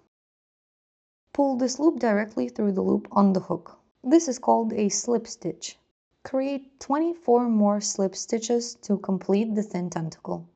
Pull this loop directly through the loop on the hook. This is called a slip stitch. Create 24 more slip stitches to complete the thin tentacle.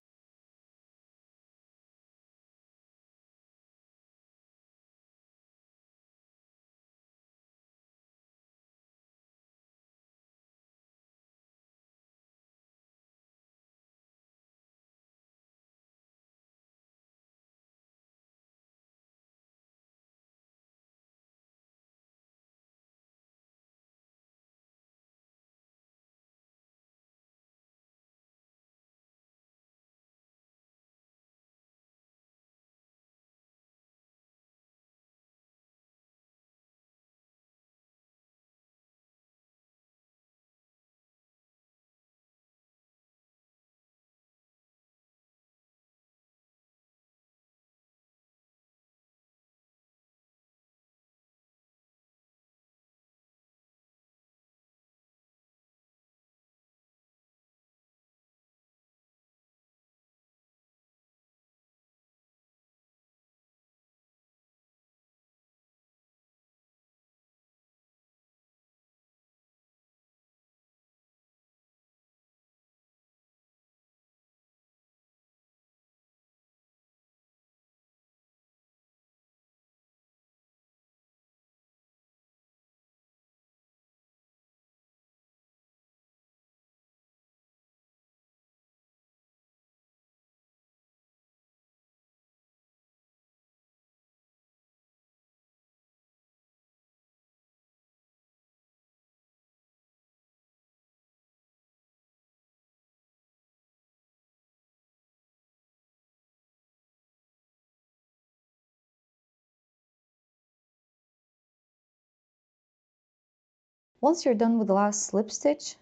Once you're done with the last slip stitch,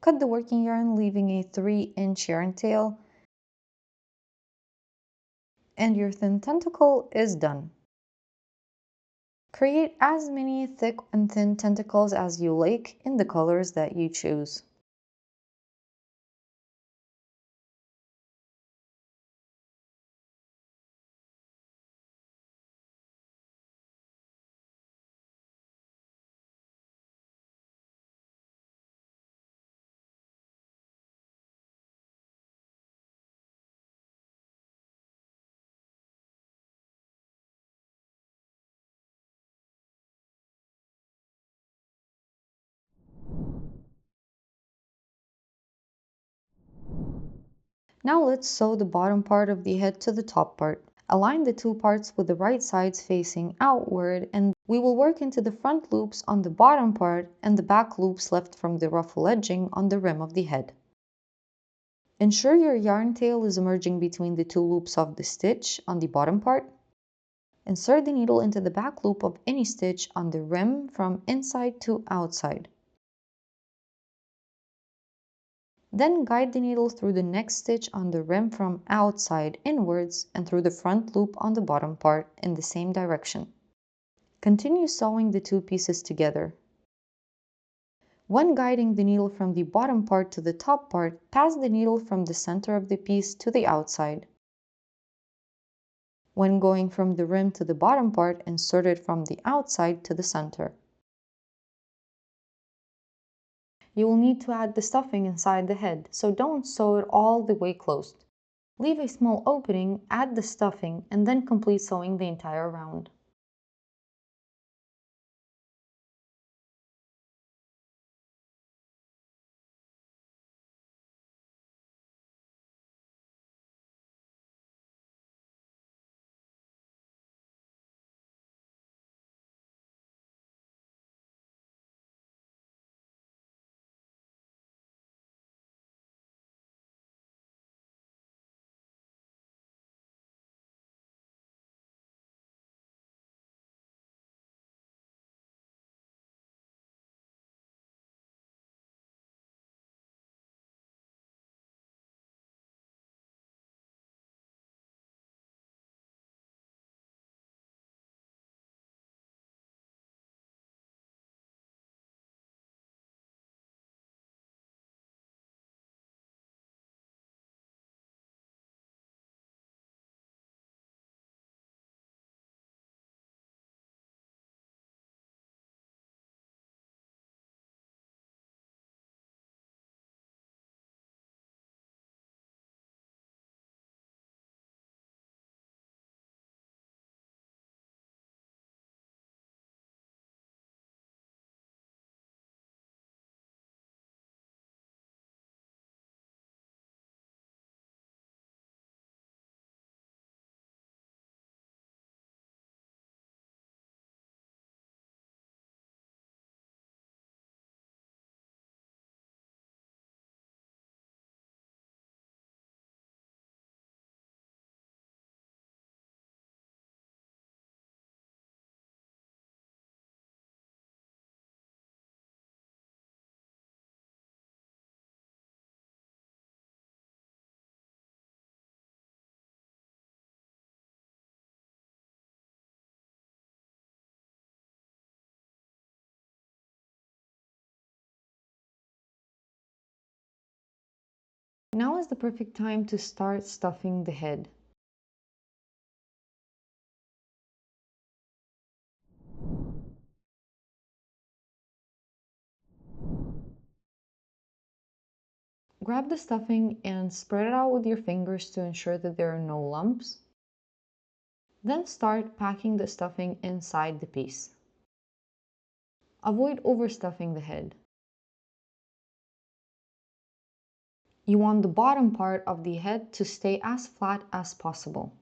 cut the working yarn, leaving a 3-inch yarn tail, and your thin tentacle is done. Create as many thick and thin tentacles as you like in the colors that you choose. Now let's sew the bottom part of the head to the top part. Align the two parts with the right sides facing outward, and we will work into the front loops on the bottom part and the back loops left from the ruffle edging on the rim of the head. Ensure your yarn tail is emerging between the two loops of the stitch on the bottom part. Insert the needle into the back loop of any stitch on the rim from inside to outside. Then guide the needle through the next stitch on the rim from outside inwards and through the front loop on the bottom part in the same direction. Continue sewing the two pieces together. When guiding the needle from the bottom part to the top part, pass the needle from the center of the piece to the outside. When going from the rim to the bottom part, insert it from the outside to the center. You will need to add the stuffing inside the head, so don't sew it all the way closed. Leave a small opening, add the stuffing, and then complete sewing the entire round. Now is the perfect time to start stuffing the head. Grab the stuffing and spread it out with your fingers to ensure that there are no lumps. Then start packing the stuffing inside the piece. Avoid overstuffing the head. You want the bottom part of the head to stay as flat as possible.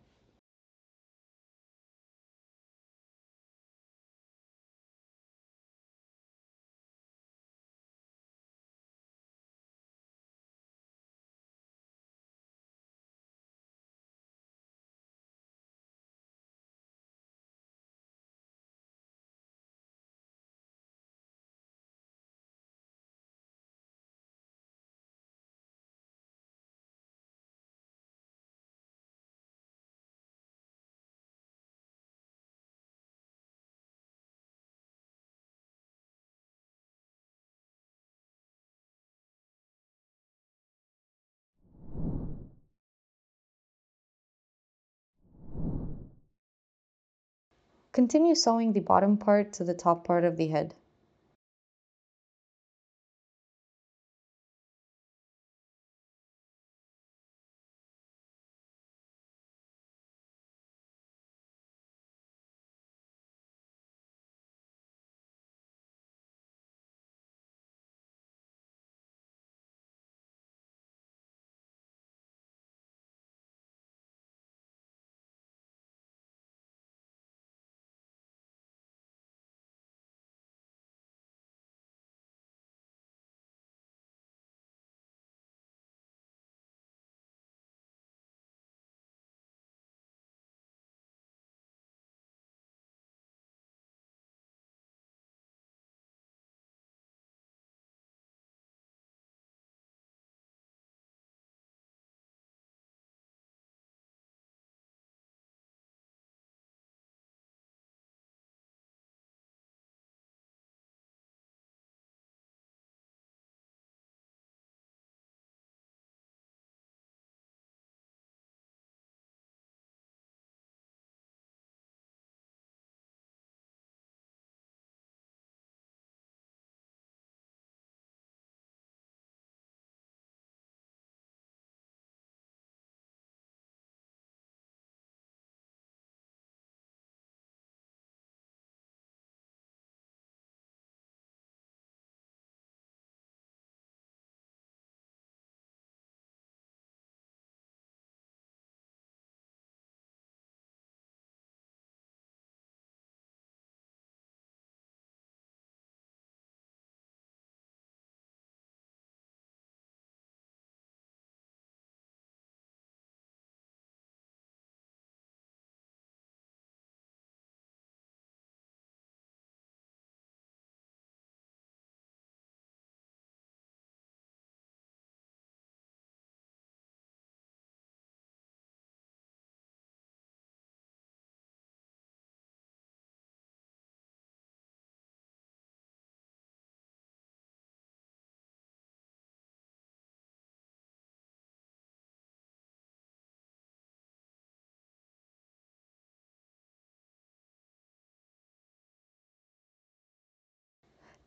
Continue sewing the bottom part to the top part of the head.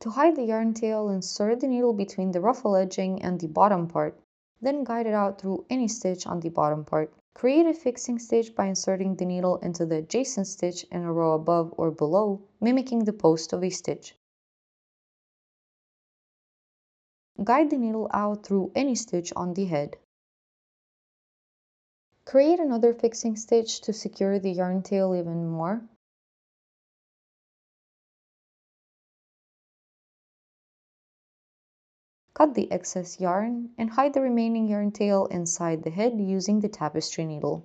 To hide the yarn tail, insert the needle between the ruffle edging and the bottom part, then guide it out through any stitch on the bottom part. Create a fixing stitch by inserting the needle into the adjacent stitch in a row above or below, mimicking the post of a stitch. Guide the needle out through any stitch on the head. Create another fixing stitch to secure the yarn tail even more. Cut the excess yarn and hide the remaining yarn tail inside the head using the tapestry needle.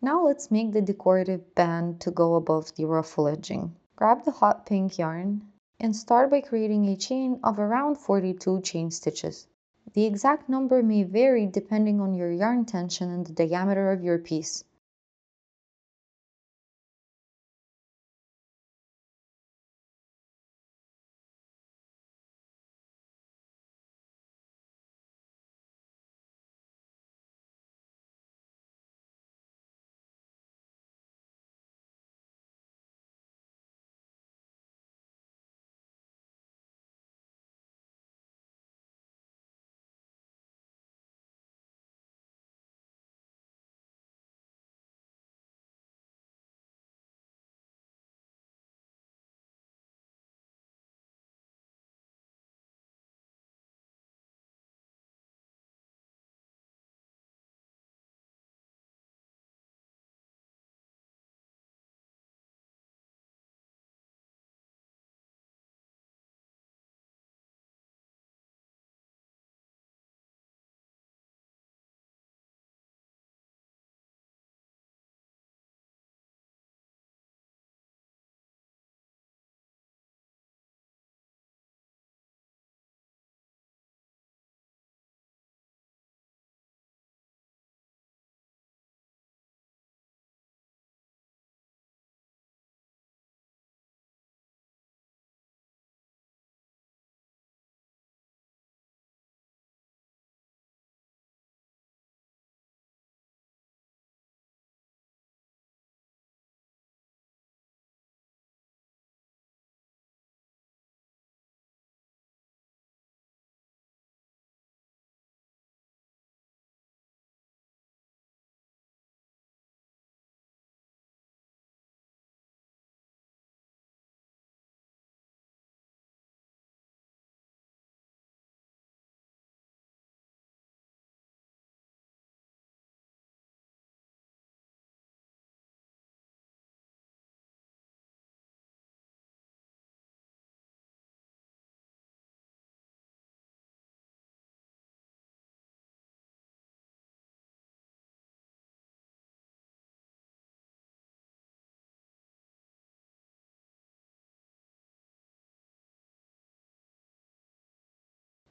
Now let's make the decorative band to go above the ruffle edging. Grab the hot pink yarn and start by creating a chain of around 42 chain stitches. The exact number may vary depending on your yarn tension and the diameter of your piece.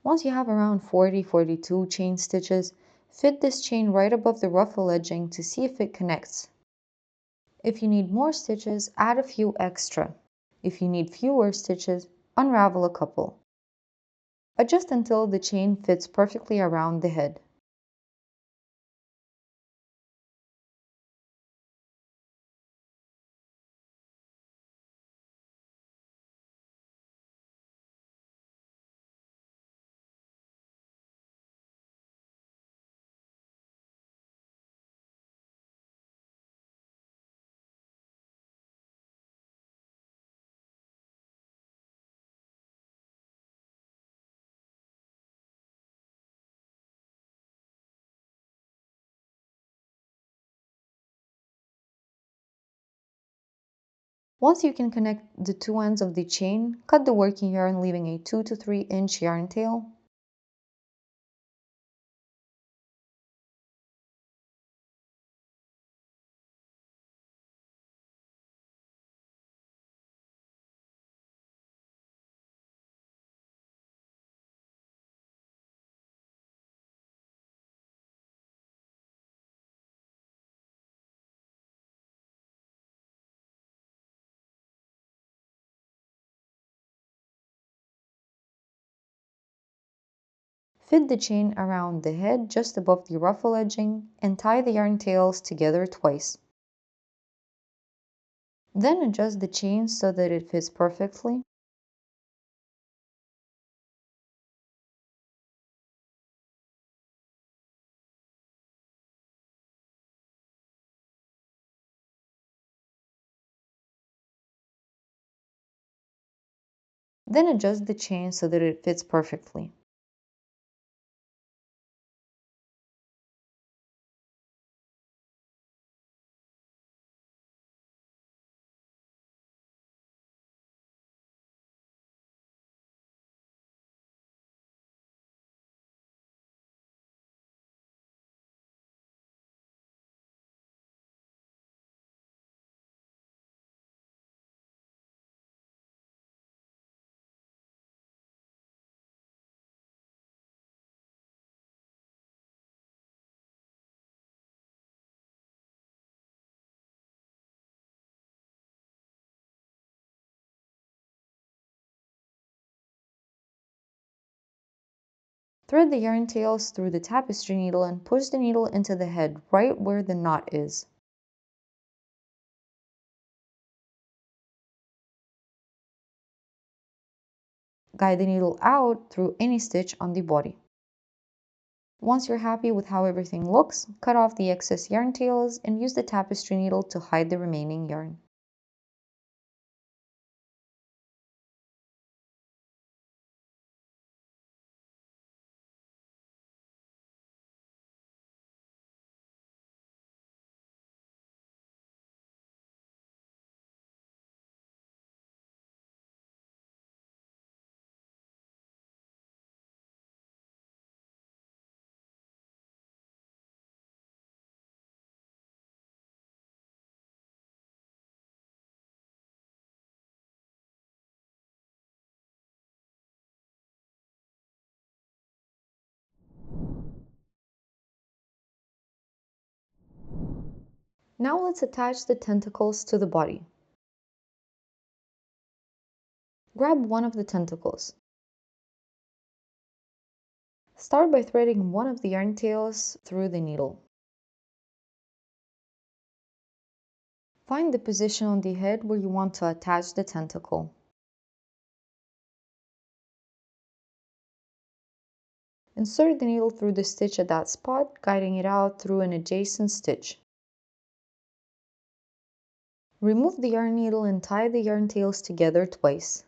Once you have around 40-42 chain stitches, fit this chain right above the ruffle edging to see if it connects. If you need more stitches, add a few extra. If you need fewer stitches, unravel a couple. Adjust until the chain fits perfectly around the head. Once you can connect the two ends of the chain, cut the working yarn leaving a 2 to 3 inch yarn tail. Fit the chain around the head just above the ruffle edging and tie the yarn tails together twice. Then adjust the chain so that it fits perfectly. Then adjust the chain so that it fits perfectly. Thread the yarn tails through the tapestry needle and push the needle into the head right where the knot is. Guide the needle out through any stitch on the body. Once you're happy with how everything looks, cut off the excess yarn tails and use the tapestry needle to hide the remaining yarn. Now let's attach the tentacles to the body. Grab one of the tentacles. Start by threading one of the yarn tails through the needle. Find the position on the head where you want to attach the tentacle. Insert the needle through the stitch at that spot, guiding it out through an adjacent stitch. Remove the yarn needle and tie the yarn tails together twice.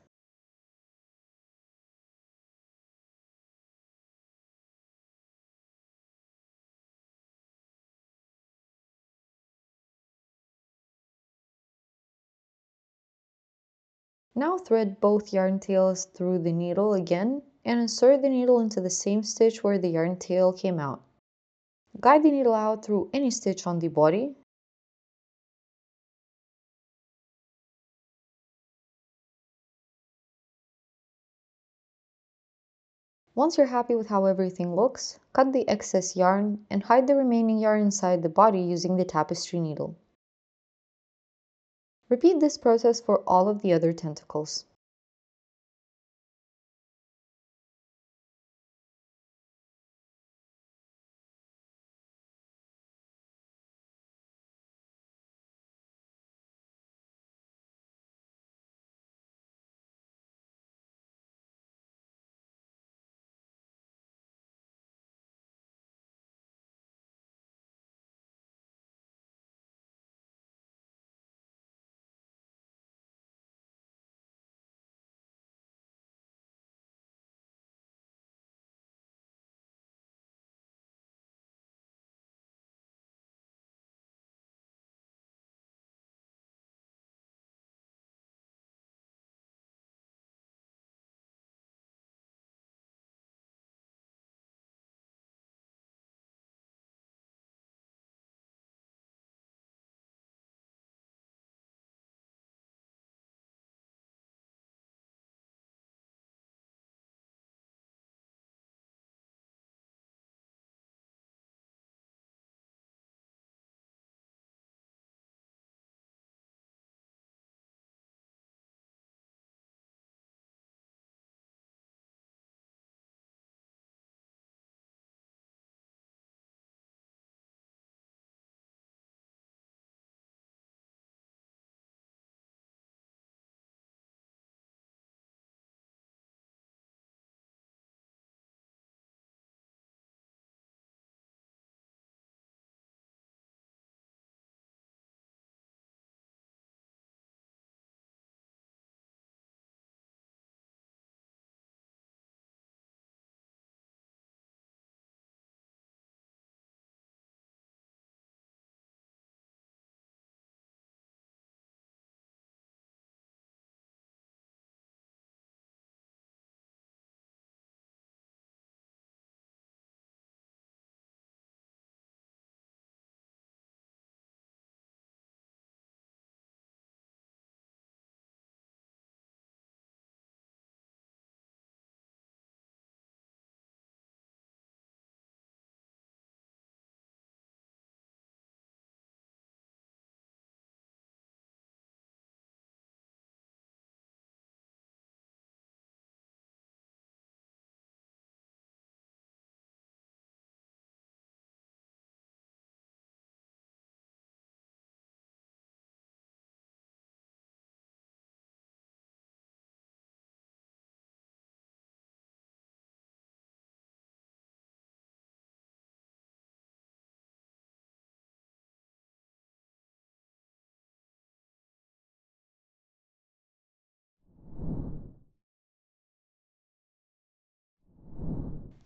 Now thread both yarn tails through the needle again and insert the needle into the same stitch where the yarn tail came out. Guide the needle out through any stitch on the body. Once you're happy with how everything looks, cut the excess yarn and hide the remaining yarn inside the body using the tapestry needle. Repeat this process for all of the other tentacles.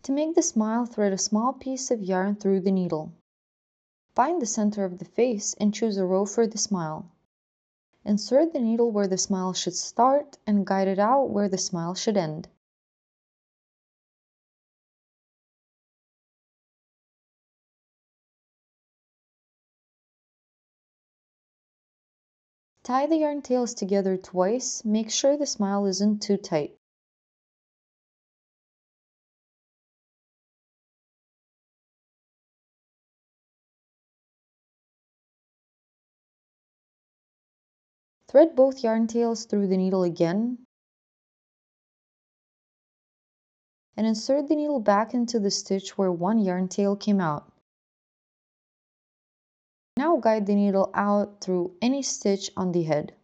To make the smile, thread a small piece of yarn through the needle. Find the center of the face and choose a row for the smile. Insert the needle where the smile should start and guide it out where the smile should end. Tie the yarn tails together twice. Make sure the smile isn't too tight. Thread both yarn tails through the needle again and insert the needle back into the stitch where one yarn tail came out. Now guide the needle out through any stitch on the head.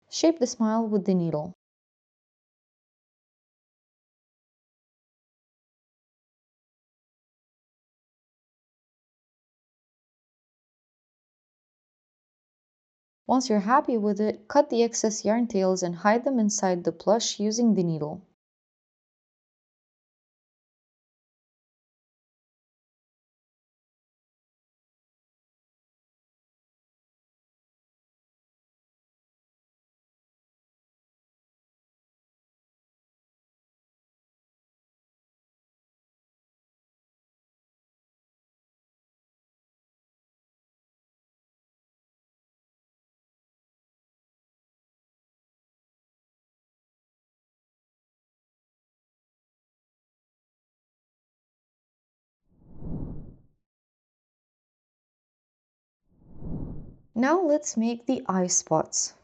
Shape the smile with the needle. Once you're happy with it, cut the excess yarn tails and hide them inside the plush using the needle. Now let's make the eye spots.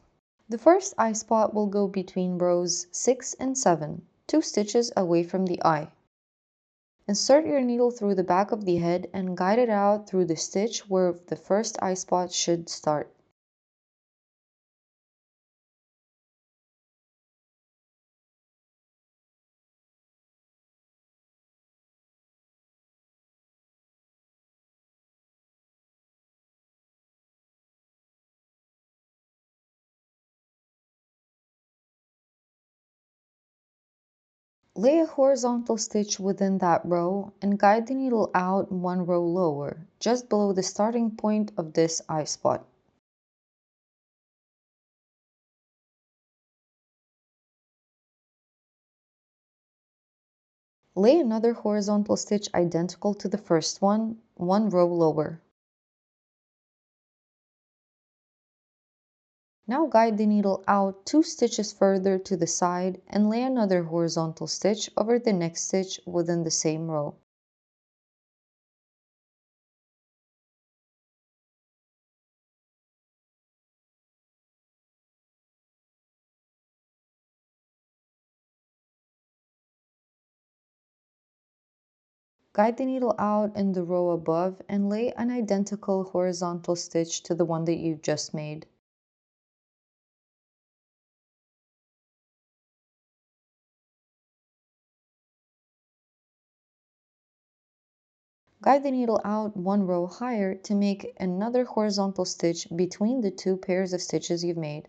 The first eye spot will go between rows 6 and 7, 2 stitches away from the eye. Insert your needle through the back of the head and guide it out through the stitch where the first eye spot should start. Lay a horizontal stitch within that row and guide the needle out one row lower, just below the starting point of this eye spot. Lay another horizontal stitch identical to the first one row lower. Now guide the needle out 2 stitches further to the side and lay another horizontal stitch over the next stitch within the same row. Guide the needle out in the row above and lay an identical horizontal stitch to the one that you've just made. Guide the needle out one row higher to make another horizontal stitch between the 2 pairs of stitches you've made.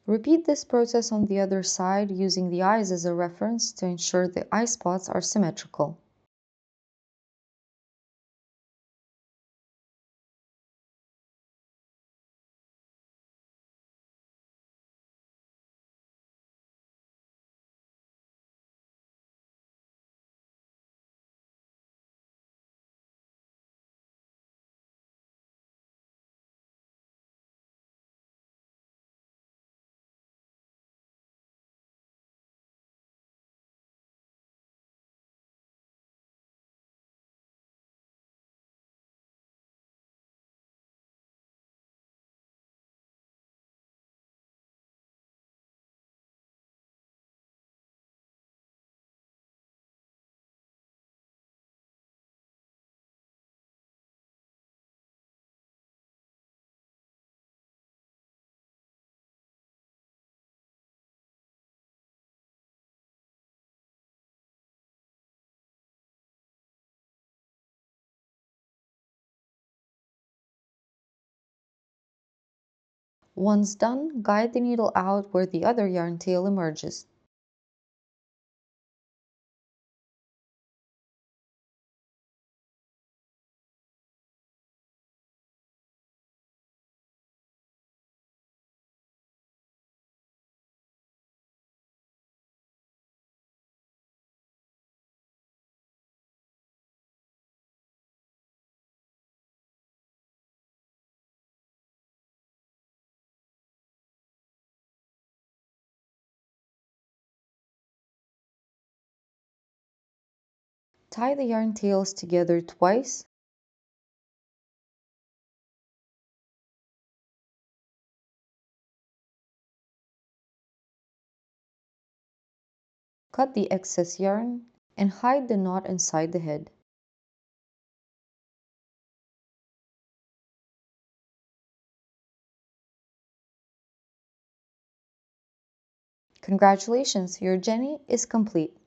Repeat this process on the other side using the eyes as a reference to ensure the eye spots are symmetrical. Once done, guide the needle out where the other yarn tail emerges. Tie the yarn tails together twice. Cut the excess yarn and hide the knot inside the head. Congratulations, your Jenny is complete.